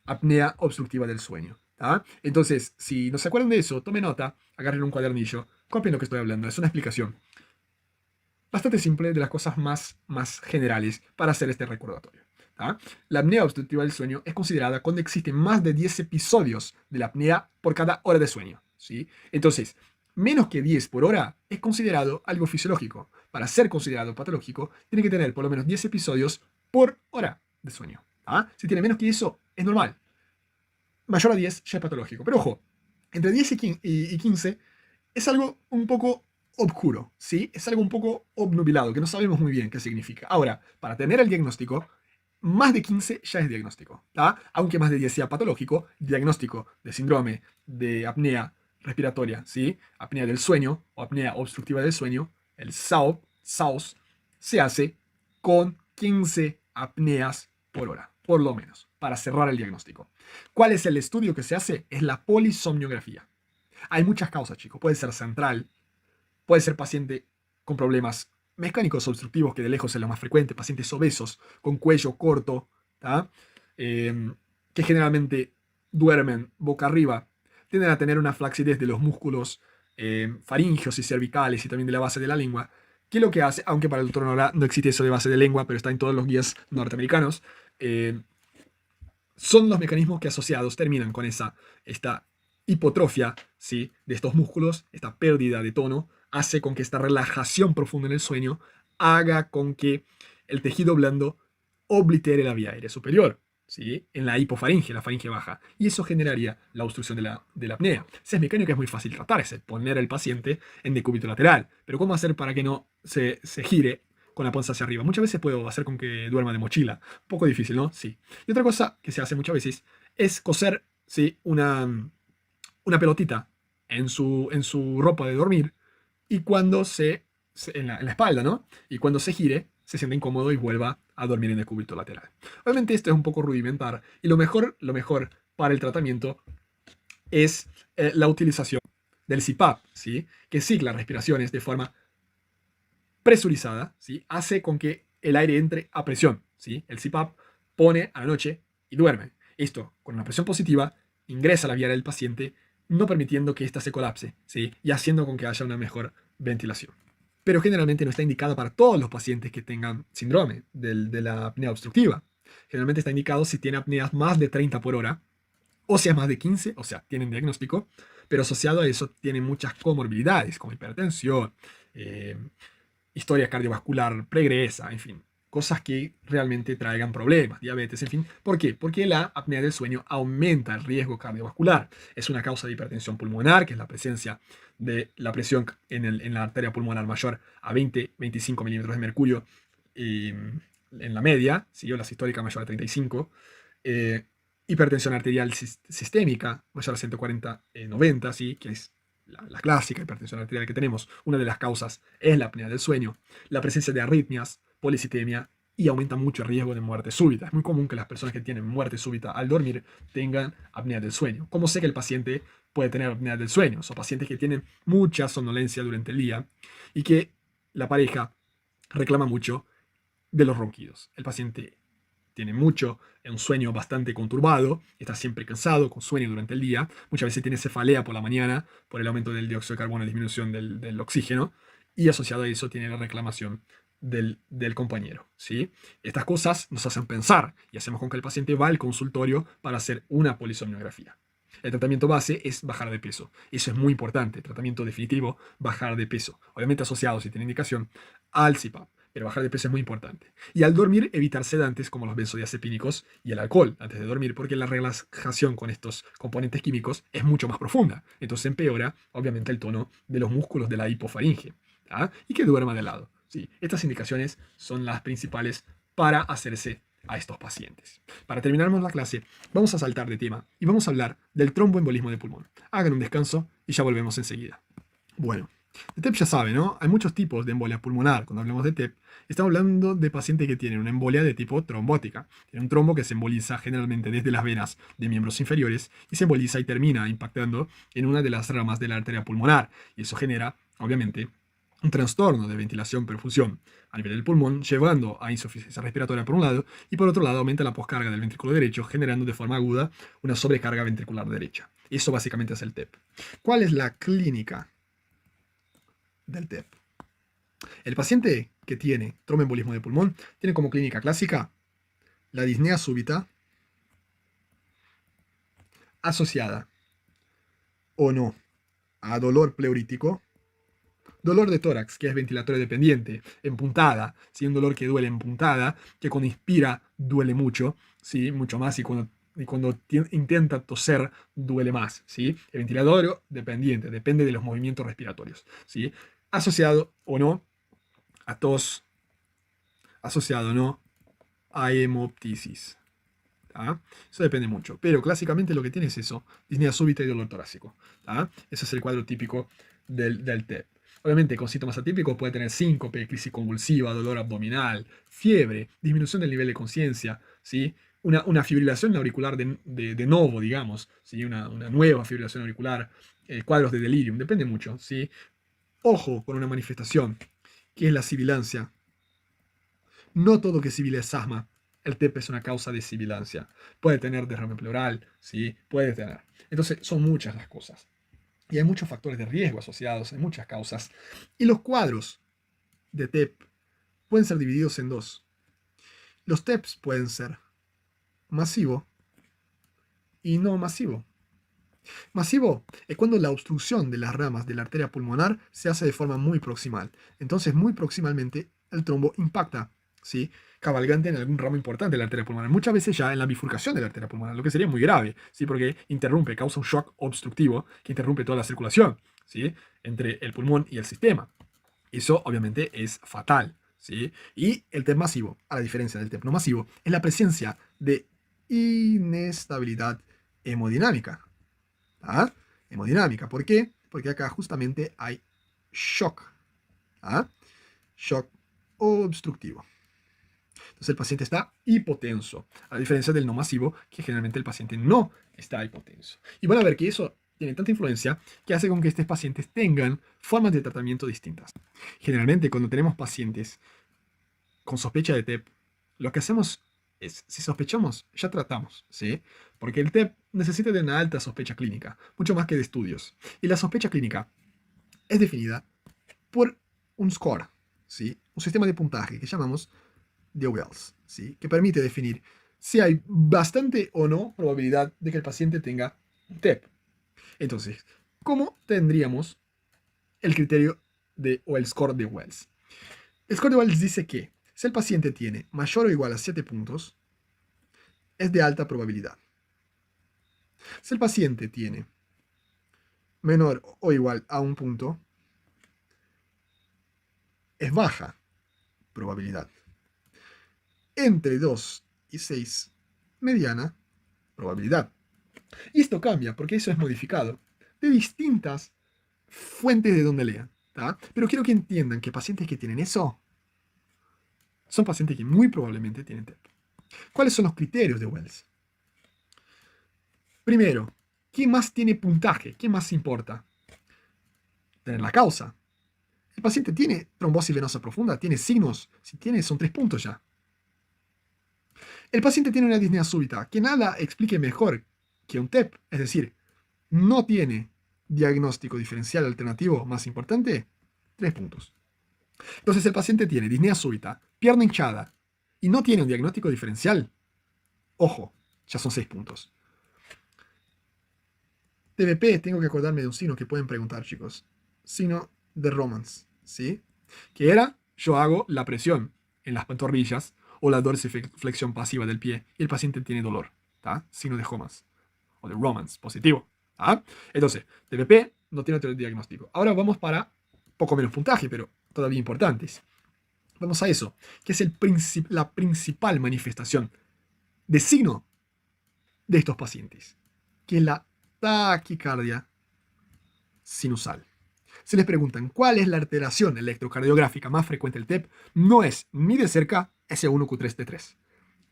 apnea obstructiva del sueño. ¿Ah? Entonces, si no se acuerdan de eso, tomen nota, agarren un cuadernillo, copien lo que estoy hablando. Es una explicación bastante simple de las cosas más generales para hacer este recordatorio. ¿Ah? La apnea obstructiva del sueño es considerada cuando existen más de 10 episodios de la apnea por cada hora de sueño. ¿Sí? Entonces, menos que 10 por hora es considerado algo fisiológico. Para ser considerado patológico, tiene que tener por lo menos 10 episodios por hora de sueño. ¿Ah? Si tiene menos que eso, es normal. Mayor a 10 ya es patológico. Pero ojo, entre 10 y 15 es algo un poco oscuro, ¿sí? Es algo un poco obnubilado, que no sabemos muy bien qué significa. Ahora, para tener el diagnóstico, más de 15 ya es diagnóstico, ¿tá? Aunque más de 10 sea patológico, diagnóstico de síndrome de apnea respiratoria, ¿sí? Apnea del sueño o apnea obstructiva del sueño, el SAOS, se hace con 15 apneas por hora, por lo menos, para cerrar el diagnóstico. ¿Cuál es el estudio que se hace? Es la polisomniografía. Hay muchas causas, chicos. Puede ser central, puede ser paciente con problemas mecánicos obstructivos, que de lejos es lo más frecuente, pacientes obesos, con cuello corto, que generalmente duermen boca arriba, tienden a tener una flacidez de los músculos faringeos y cervicales y también de la base de la lengua, que lo que hace, aunque para el doctor no existe eso de base de lengua, pero está en todos los guías norteamericanos, son los mecanismos que asociados terminan con esta hipotrofia, ¿sí? De estos músculos, esta pérdida de tono, hace con que esta relajación profunda en el sueño haga con que el tejido blando oblitere la vía aérea superior, ¿sí? En la hipofaringe, la faringe baja. Y eso generaría la obstrucción de la apnea. Si es mecánico es muy fácil tratar, es poner al paciente en decúbito lateral. Pero ¿cómo hacer para que no se gire con la panza hacia arriba? Muchas veces puedo hacer con que duerma de mochila. Un poco difícil, ¿no? Sí. Y otra cosa que se hace muchas veces es coser, ¿sí? Una pelotita en su ropa de dormir y cuando en la espalda, ¿no? Y cuando se gire, se siente incómodo y vuelva a dormir en el cúbito lateral. Obviamente esto es un poco rudimentar y lo mejor para el tratamiento es la utilización del CPAP, ¿sí? Que cicla respiraciones de forma presurizada, ¿sí? Hace con que el aire entre a presión, ¿sí? El CPAP pone a la noche y duerme. Esto, con una presión positiva, ingresa a la vía del paciente, no permitiendo que ésta se colapse, ¿sí? Y haciendo con que haya una mejor ventilación. Pero generalmente no está indicado para todos los pacientes que tengan síndrome de la apnea obstructiva. Generalmente está indicado si tiene apneas más de 30 por hora, o si es más de 15, o sea, tienen diagnóstico, pero asociado a eso tienen muchas comorbilidades, como hipertensión, eh, historia cardiovascular pregresa, en fin, cosas que realmente traigan problemas, diabetes, en fin. ¿Por qué? Porque la apnea del sueño aumenta el riesgo cardiovascular. Es una causa de hipertensión pulmonar, que es la presencia de la presión en la arteria pulmonar mayor a 20-25 milímetros de mercurio en la media, ¿sí? O la sistólica mayor a 35. Eh, hipertensión arterial sistémica mayor a 140-90, ¿sí? Que es la clásica hipertensión arterial que tenemos. Una de las causas es la apnea del sueño, la presencia de arritmias, policitemia y aumenta mucho el riesgo de muerte súbita. Es muy común que las personas que tienen muerte súbita al dormir tengan apnea del sueño. ¿Cómo sé que el paciente puede tener apnea del sueño? Son pacientes que tienen mucha somnolencia durante el día y que la pareja reclama mucho de los ronquidos. El paciente tiene mucho, un sueño bastante conturbado, está siempre cansado, con sueño durante el día, muchas veces tiene cefalea por la mañana por el aumento del dióxido de carbono y disminución del oxígeno, y asociado a eso tiene la reclamación del compañero. ¿Sí? Estas cosas nos hacen pensar y hacemos con que el paciente va al consultorio para hacer una polisomnografía. El tratamiento base es bajar de peso. Eso es muy importante. Tratamiento definitivo, bajar de peso. Obviamente asociado, si tiene indicación, al CPAP. Pero bajar de peso es muy importante. Y al dormir, evitar sedantes como los benzodiazepínicos y el alcohol antes de dormir, porque la relajación con estos componentes químicos es mucho más profunda. Entonces empeora, obviamente, el tono de los músculos de la hipofaringe. ¿Ah? Y que duerma de lado. Sí, estas indicaciones son las principales para hacerse a estos pacientes. Para terminarnos la clase, vamos a saltar de tema y vamos a hablar del tromboembolismo de pulmón. Hagan un descanso y ya volvemos enseguida. Bueno, de TEP ya sabe, ¿no? Hay muchos tipos de embolia pulmonar. Cuando hablamos de TEP, estamos hablando de pacientes que tienen una embolia de tipo trombótica. Tiene un trombo que se emboliza generalmente desde las venas de miembros inferiores y se emboliza y termina impactando en una de las ramas de la arteria pulmonar. Y eso genera, obviamente, un trastorno de ventilación-perfusión a nivel del pulmón, llevando a insuficiencia respiratoria por un lado, y por otro lado aumenta la poscarga del ventrículo derecho, generando de forma aguda una sobrecarga ventricular derecha. Eso básicamente es el TEP. ¿Cuál es la clínica del TEP? El paciente que tiene tromboembolismo de pulmón tiene como clínica clásica la disnea súbita asociada o no a dolor pleurítico, dolor de tórax, que es ventilatorio dependiente, en puntada, ¿sí? Un dolor que duele en puntada, que cuando inspira duele mucho, ¿sí? Mucho más, y cuando intenta toser duele más, ¿sí? El ventilatorio dependiente, depende de los movimientos respiratorios, ¿sí? Asociado o no a tos, asociado o no a hemoptisis. ¿Ah? Eso depende mucho, pero clásicamente lo que tiene es eso, disnea súbita y dolor torácico. ¿Ah? Ese es el cuadro típico del TEP. Obviamente, con síntomas atípicos puede tener síncope, crisis convulsiva, dolor abdominal, fiebre, disminución del nivel de conciencia, ¿sí? Una fibrilación auricular de novo, digamos, ¿sí? Una nueva fibrilación auricular, cuadros de delirium, depende mucho. ¿Sí? Ojo con una manifestación, que es la sibilancia. No todo que sibila es asma. El TEP es una causa de sibilancia. Puede tener derrame pleural, ¿sí? Puede tener. Entonces, son muchas las cosas. Y hay muchos factores de riesgo asociados, hay muchas causas. Y los cuadros de TEP pueden ser divididos en dos. Los TEPs pueden ser masivo y no masivo. Masivo es cuando la obstrucción de las ramas de la arteria pulmonar se hace de forma muy proximal. Entonces, muy proximalmente, el trombo impacta, ¿sí? Cabalgante en algún ramo importante de la arteria pulmonar. Muchas veces ya en la bifurcación de la arteria pulmonar, lo que sería muy grave, ¿sí? Porque interrumpe, causa un shock obstructivo que interrumpe toda la circulación, ¿sí? Entre el pulmón y el sistema. Eso obviamente es fatal, ¿sí? Y el TEP masivo, a la diferencia del TEP no masivo, es la presencia de inestabilidad hemodinámica. ¿Ah? Hemodinámica. ¿Por qué? Porque acá justamente hay shock. ¿Ah? Shock obstructivo. Entonces el paciente está hipotenso, a diferencia del no masivo, que generalmente el paciente no está hipotenso. Y van a ver que eso tiene tanta influencia que hace con que estos pacientes tengan formas de tratamiento distintas. Generalmente cuando tenemos pacientes con sospecha de TEP, lo que hacemos es, si sospechamos, ya tratamos, ¿sí? Porque el TEP necesita de una alta sospecha clínica, mucho más que de estudios. Y la sospecha clínica es definida por un score, ¿sí? Un sistema de puntaje que llamamos de Wells, ¿sí? Que permite definir si hay bastante o no probabilidad de que el paciente tenga un TEP. Entonces, ¿cómo tendríamos el criterio o el score de Wells? El score de Wells dice que si el paciente tiene mayor o igual a 7 puntos, es de alta probabilidad. Si el paciente tiene menor o igual a un punto, es baja probabilidad. Entre 2 y 6, mediana probabilidad. Y esto cambia porque eso es modificado de distintas fuentes de donde lean. ¿tá? Pero quiero que entiendan que pacientes que tienen eso son pacientes que muy probablemente tienen TEP. ¿Cuáles son los criterios de Wells? Primero, ¿quién más tiene puntaje? ¿Qué más importa? Tener la causa. El paciente tiene trombosis venosa profunda, tiene signos. Si tiene, son 3 puntos ya. El paciente tiene una disnea súbita, que nada explique mejor que un TEP. Es decir, no tiene diagnóstico diferencial alternativo más importante, 3 puntos. Entonces el paciente tiene disnea súbita, pierna hinchada, y no tiene un diagnóstico diferencial. Ojo, ya son 6 puntos. TBP, tengo que acordarme de un signo que pueden preguntar, chicos. Signo de Romans, ¿sí? Que era, yo hago la presión en las pantorrillas o la dorsiflexión pasiva del pie y el paciente tiene dolor, ¿tá? Signo de Romans o de Romans, positivo, ¿tá? Entonces, TBP no tiene otro diagnóstico. Ahora vamos para poco menos puntaje, pero todavía importantes. Vamos a eso, que es la principal manifestación de signo de estos pacientes, que es la taquicardia sinusal. Se les preguntan cuál es la alteración electrocardiográfica más frecuente del TEP, no es ni de cerca S1Q3T3,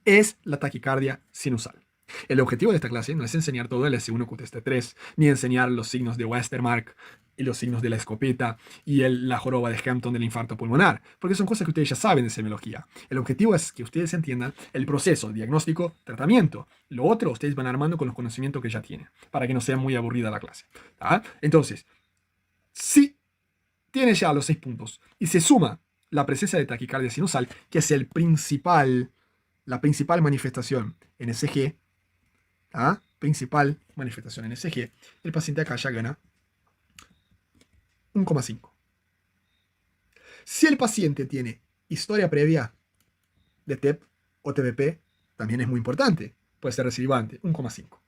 es la taquicardia sinusal. El objetivo de esta clase no es enseñar todo el S1Q3T3, ni enseñar los signos de Westermarck y los signos de la escopeta y la joroba de Hampton del infarto pulmonar, porque son cosas que ustedes ya saben de semiología. El objetivo es que ustedes entiendan el proceso, diagnóstico, tratamiento. Lo otro ustedes van armando con los conocimientos que ya tienen, para que no sea muy aburrida la clase. ¿tá? Entonces, si tienes ya los 6 puntos y se suma la presencia de taquicardia sinusal, que es la principal manifestación en ECG, principal manifestación en ECG, el paciente acá ya gana 1,5. Si el paciente tiene historia previa de TEP o TBP, también es muy importante, puede ser recidivante, 1,5.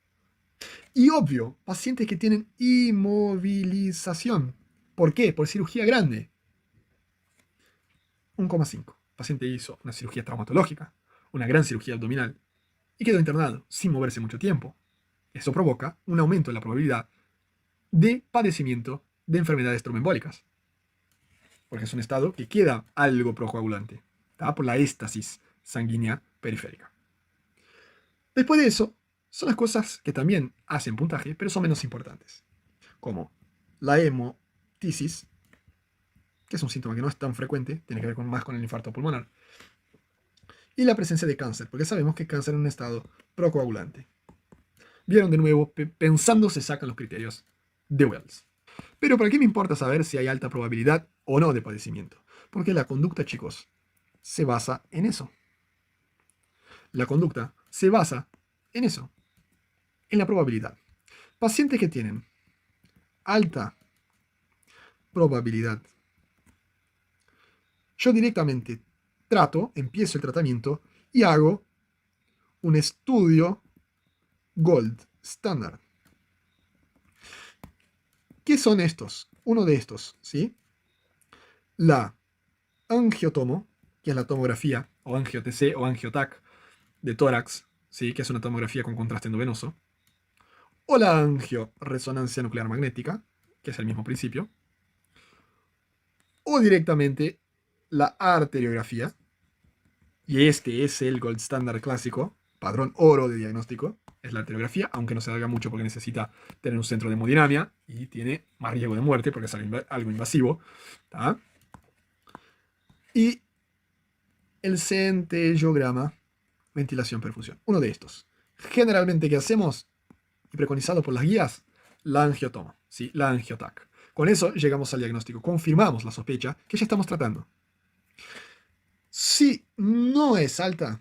Y obvio, pacientes que tienen inmovilización. ¿Por qué? Por cirugía grande. 1,5. El paciente hizo una cirugía traumatológica, una gran cirugía abdominal, y quedó internado sin moverse mucho tiempo. Eso provoca un aumento en la probabilidad de padecimiento de enfermedades tromboembólicas, porque es un estado que queda algo procoagulante, ¿tá? Por la éstasis sanguínea periférica. Después de eso, son las cosas que también hacen puntaje, pero son menos importantes, como la hemotisis, que es un síntoma que no es tan frecuente, tiene que ver más con el infarto pulmonar, y la presencia de cáncer, porque sabemos que cáncer es un estado procoagulante. Vieron de nuevo, pensando se sacan los criterios de Wells. Pero ¿para qué me importa saber si hay alta probabilidad o no de padecimiento? Porque la conducta, chicos, se basa en eso. La conducta se basa en eso, en la probabilidad. Pacientes que tienen alta probabilidad, yo directamente empiezo el tratamiento y hago un estudio Gold Standard. ¿Qué son estos? Uno de estos, ¿sí? La angiotomo, que es la tomografía, o angio-TC o angiotac de tórax, ¿sí? Que es una tomografía con contraste endovenoso. O la angioresonancia nuclear magnética, que es el mismo principio. O directamente la arteriografía, y este es el gold standard clásico, padrón oro de diagnóstico, es la arteriografía, aunque no se haga mucho porque necesita tener un centro de hemodinamia y tiene más riesgo de muerte porque es algo invasivo. ¿tá? Y el centellograma, ventilación-perfusión. Uno de estos. Generalmente, ¿qué hacemos? Y preconizado por las guías, la angiotoma, ¿sí? La angiotac. Con eso llegamos al diagnóstico, confirmamos la sospecha que ya estamos tratando. Si no es alta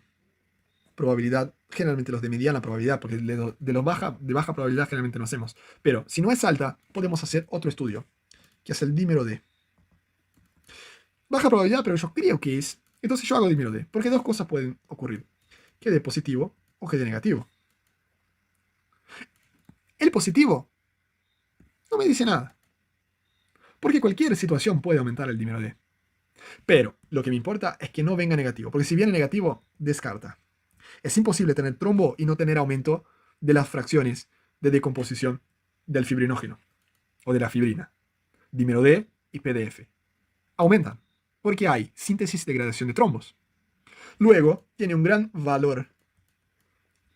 probabilidad, generalmente los de mediana probabilidad, porque de baja probabilidad generalmente no hacemos, pero si no es alta, podemos hacer otro estudio, que es el dímero D. Baja probabilidad, pero yo creo que es. Entonces yo hago dímero D, porque dos cosas pueden ocurrir, que dé positivo o que dé negativo. El positivo no me dice nada, porque cualquier situación puede aumentar el dímero D. Pero lo que me importa es que no venga negativo, porque si viene negativo, descarta. Es imposible tener trombo y no tener aumento de las fracciones de decomposición del fibrinógeno o de la fibrina. Dímero D y PDF. Aumentan, porque hay síntesis y degradación de trombos. Luego, tiene un gran valor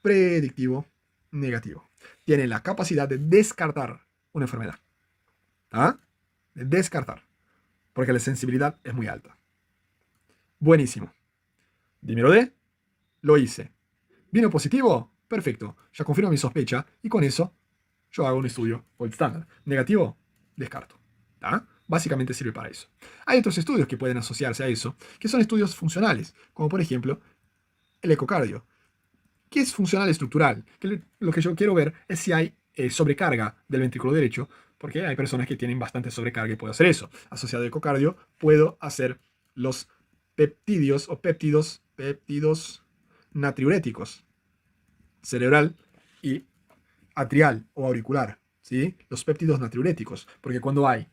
predictivo negativo. Tiene la capacidad de descartar una enfermedad. ¿Ah? De descartar, porque la sensibilidad es muy alta. Buenísimo. Dímero D, lo hice. ¿Vino positivo? Perfecto. Ya confirmo mi sospecha y con eso yo hago un estudio gold estándar. Negativo, descarto. ¿Tá? Básicamente sirve para eso. Hay otros estudios que pueden asociarse a eso, que son estudios funcionales, como por ejemplo el ecocardio, que es funcional estructural. Lo que yo quiero ver es si hay sobrecarga del ventrículo derecho, porque hay personas que tienen bastante sobrecarga y puedo hacer eso. Asociado al ecocardio, puedo hacer los peptidios o péptidos natriuréticos, cerebral y atrial o auricular, ¿sí? Los péptidos natriuréticos, porque cuando hay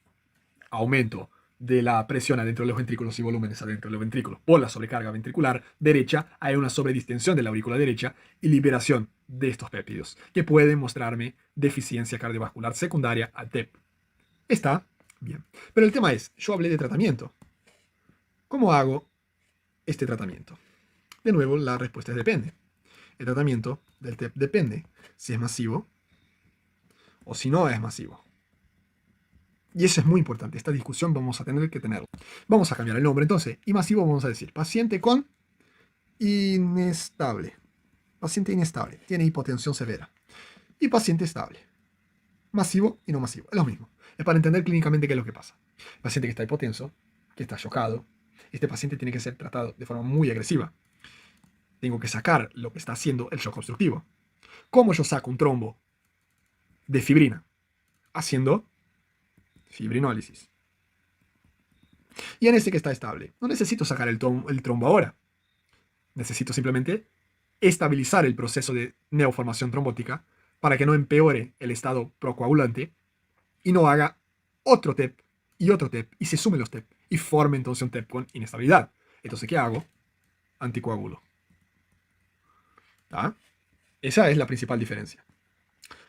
aumento de la presión adentro de los ventrículos y volúmenes adentro de los ventrículos por la sobrecarga ventricular derecha, hay una sobredistensión de la aurícula derecha y liberación de estos péptidos, que pueden mostrarme deficiencia cardiovascular secundaria al TEP. Está bien. Pero el tema es, yo hablé de tratamiento. ¿Cómo hago este tratamiento? De nuevo, la respuesta es depende. El tratamiento del TEP depende si es masivo o si no es masivo. Y eso es muy importante. Esta discusión vamos a tener que tenerla. Vamos a cambiar el nombre entonces. Y masivo vamos a decir paciente con inestable. Paciente inestable. Tiene hipotensión severa. Y paciente estable. Masivo y no masivo. Es lo mismo. Es para entender clínicamente qué es lo que pasa. El paciente que está hipotenso, que está chocado, este paciente tiene que ser tratado de forma muy agresiva. Tengo que sacar lo que está haciendo el shock obstructivo. ¿Cómo yo saco un trombo de fibrina? Haciendo fibrinólisis. Y en este que está estable, no necesito sacar el trombo ahora. Necesito simplemente estabilizar el proceso de neoformación trombótica para que no empeore el estado procoagulante y no haga otro TEP y otro TEP y se sumen los TEP y forme entonces un TEP con inestabilidad. Entonces, ¿qué hago? Anticoagulo. ¿Ah? Esa es la principal diferencia.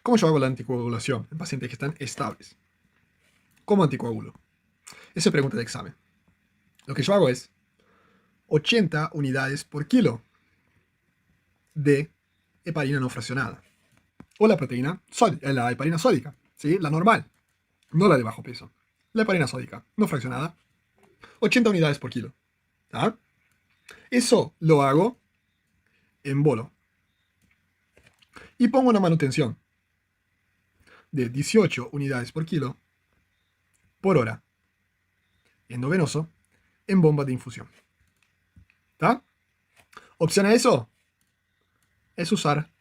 ¿Cómo yo hago la anticoagulación en pacientes que están estables? ¿Cómo anticoagulo? Esa es pregunta de examen. Lo que yo hago es 80 unidades por kilo de heparina no fraccionada. O la proteína sódica, la heparina sódica, ¿sí? La normal, no la de bajo peso. La heparina sódica, no fraccionada, 80 unidades por kilo. ¿Ah? Eso lo hago en bolo. Y pongo una manutención de 18 unidades por kilo por hora, endovenoso, en bomba de infusión. ¿Está? Opción a eso es usar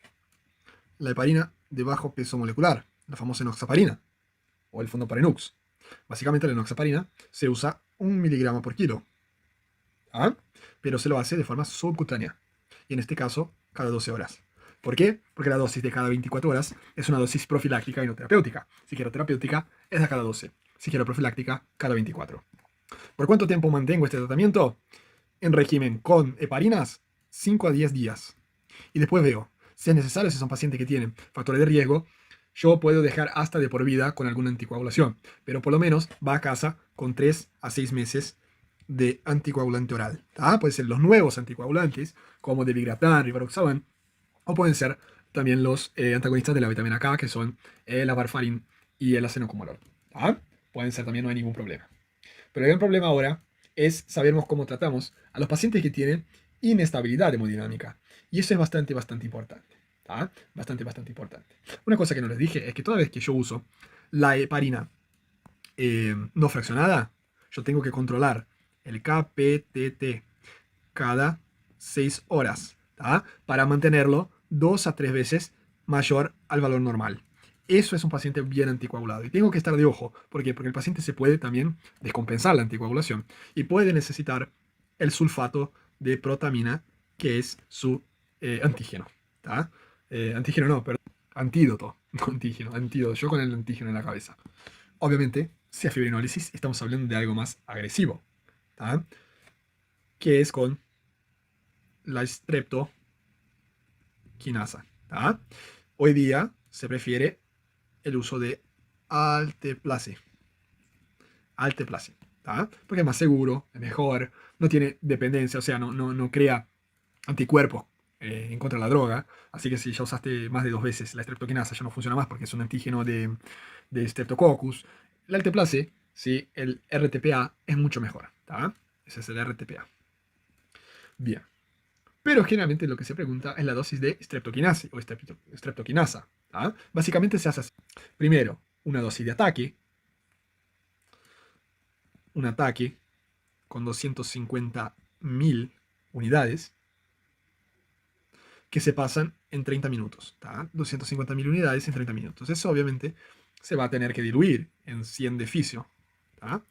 la heparina de bajo peso molecular, la famosa enoxaparina, o el fondoparinux. Básicamente la enoxaparina se usa 1 miligramo por kilo, ¿ah? Pero se lo hace de forma subcutánea, y en este caso cada 12 horas. ¿Por qué? Porque la dosis de cada 24 horas es una dosis profiláctica y no terapéutica. Si quiero terapéutica, es de cada 12. Si quiero profiláctica, cada 24. ¿Por cuánto tiempo mantengo este tratamiento? En régimen con heparinas, 5 a 10 días. Y después veo, si es necesario, si son pacientes que tienen factores de riesgo, yo puedo dejar hasta de por vida con alguna anticoagulación. Pero por lo menos va a casa con 3 a 6 meses de anticoagulante oral. Pueden ser los nuevos anticoagulantes, como Dabigatran, Rivaroxaban, o pueden ser también los antagonistas de la vitamina K, que son la warfarin y el acenocumalol. Pueden ser también, no hay ningún problema. Pero el gran problema ahora es sabermos cómo tratamos a los pacientes que tienen inestabilidad hemodinámica. Y eso es bastante importante. ¿Tá? Bastante importante. Una cosa que no les dije es que toda vez que yo uso la heparina no fraccionada, yo tengo que controlar el KPTT cada 6 horas, ¿tá? Para mantenerlo 2 a 3 veces mayor al valor normal. Eso es un paciente bien anticoagulado. Y tengo que estar de ojo. ¿Por qué? Porque el paciente se puede también descompensar la anticoagulación y puede necesitar el sulfato de protamina, que es su antígeno. ¿Tá? Antígeno no, perdón. Antídoto. No antígeno, antídoto. Yo con el antígeno en la cabeza. Obviamente, si es fibrinólisis, estamos hablando de algo más agresivo. ¿Tá? Que es con la streptokinasa. ¿Tá? Hoy día se prefiere el uso de alteplase. Alteplase. ¿Tá? Porque es más seguro, es mejor, no tiene dependencia, o sea, no crea anticuerpos en contra de la droga. Así que si ya usaste más de 2 veces la streptokinasa, ya no funciona más porque es un antígeno de Streptococcus. El alteplase, ¿sí? El RTPA es mucho mejor. ¿Tá? Ese es el RTPA. Bien. Pero generalmente lo que se pregunta es la dosis de streptokinase o streptokinasa. ¿Tá? Básicamente se hace así. Primero, una dosis de ataque. Un ataque con 250.000 unidades que se pasan en 30 minutos. ¿Tá? 250.000 unidades en 30 minutos. Eso obviamente se va a tener que diluir en 100 de fisio. ¿Tá?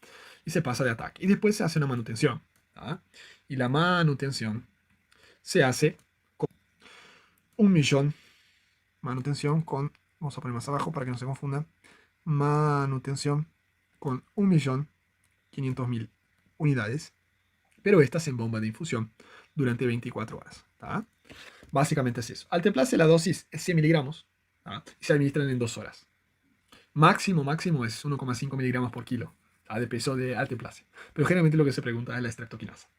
Y se pasa de ataque. Y después se hace una manutención. ¿Tá? Y la manutención se hace con 1.000.000. Manutención con, vamos a poner más abajo para que no se confundan. Manutención con 1.500.000 unidades. Pero estas en bomba de infusión durante 24 horas. ¿Tá? Básicamente es eso. Alteplase, la dosis es 100 miligramos. ¿Tá? Y se administran en 2 horas. Máximo es 1,5 miligramos por kilo, ¿tá? De peso de alteplase. Pero generalmente lo que se pregunta es la streptokinasa.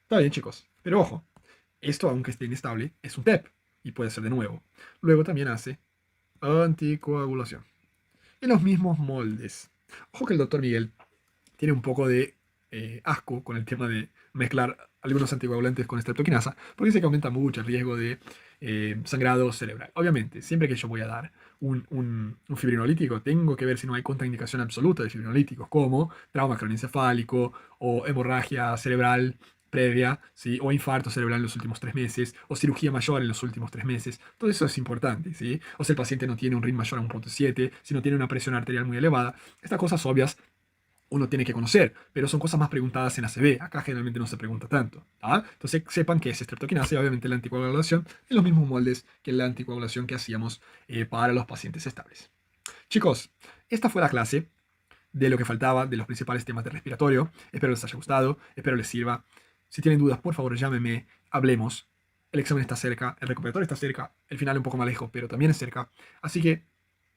Está bien, chicos. Pero ojo, esto, aunque esté inestable, es un TEP y puede ser de nuevo. Luego también hace anticoagulación. En los mismos moldes. Ojo que el doctor Miguel tiene un poco de asco con el tema de mezclar algunos anticoagulantes con streptokinasa, porque dice que aumenta mucho el riesgo de sangrado cerebral. Obviamente, siempre que yo voy a dar un fibrinolítico, tengo que ver si no hay contraindicación absoluta de fibrinolíticos, como trauma craneoencefálico o hemorragia cerebral previa, ¿sí? O infarto cerebral en los últimos 3 meses, o cirugía mayor en los últimos 3 meses. Todo eso es importante, ¿sí? O si el paciente no tiene un RIN mayor a 1,7, si no tiene una presión arterial muy elevada. Estas cosas obvias uno tiene que conocer, pero son cosas más preguntadas en ACV. Acá generalmente no se pregunta tanto. ¿Tá? Entonces sepan que es streptokinasa y obviamente la anticoagulación en los mismos moldes que la anticoagulación que hacíamos para los pacientes estables. Chicos, esta fue la clase de lo que faltaba, de los principales temas de respiratorio. Espero les haya gustado, espero les sirva. Si tienen dudas, por favor, llámenme, hablemos. El examen está cerca, el recuperatorio está cerca, el final un poco más lejos, pero también es cerca. Así que,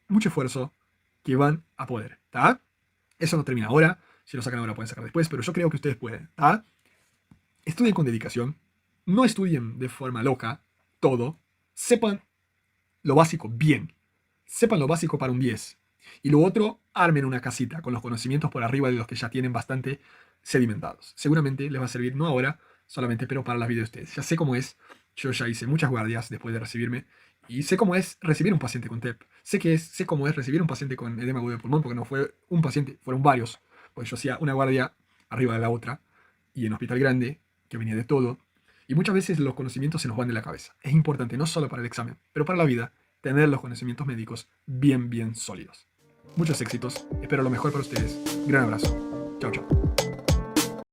mucho esfuerzo que van a poder. ¿Tá? Eso no termina ahora. Si lo sacan ahora, pueden sacar después, pero yo creo que ustedes pueden. ¿Tá? Estudien con dedicación. No estudien de forma loca todo. Sepan lo básico bien. Sepan lo básico para un 10. Y lo otro, armen una casita con los conocimientos por arriba de los que ya tienen bastante sedimentados. Seguramente les va a servir, no ahora solamente, pero para la vida de ustedes. Ya sé cómo es. Yo ya hice muchas guardias después de recibirme y sé cómo es recibir un paciente con TEP. Sé cómo es recibir un paciente con edema agudo de pulmón, porque no fue un paciente, fueron varios. Pues yo hacía una guardia arriba de la otra y en hospital grande, que venía de todo. Y muchas veces los conocimientos se nos van de la cabeza. Es importante no solo para el examen, pero para la vida, tener los conocimientos médicos bien sólidos. Muchos éxitos, espero lo mejor para ustedes. Gran abrazo. Chao, chao.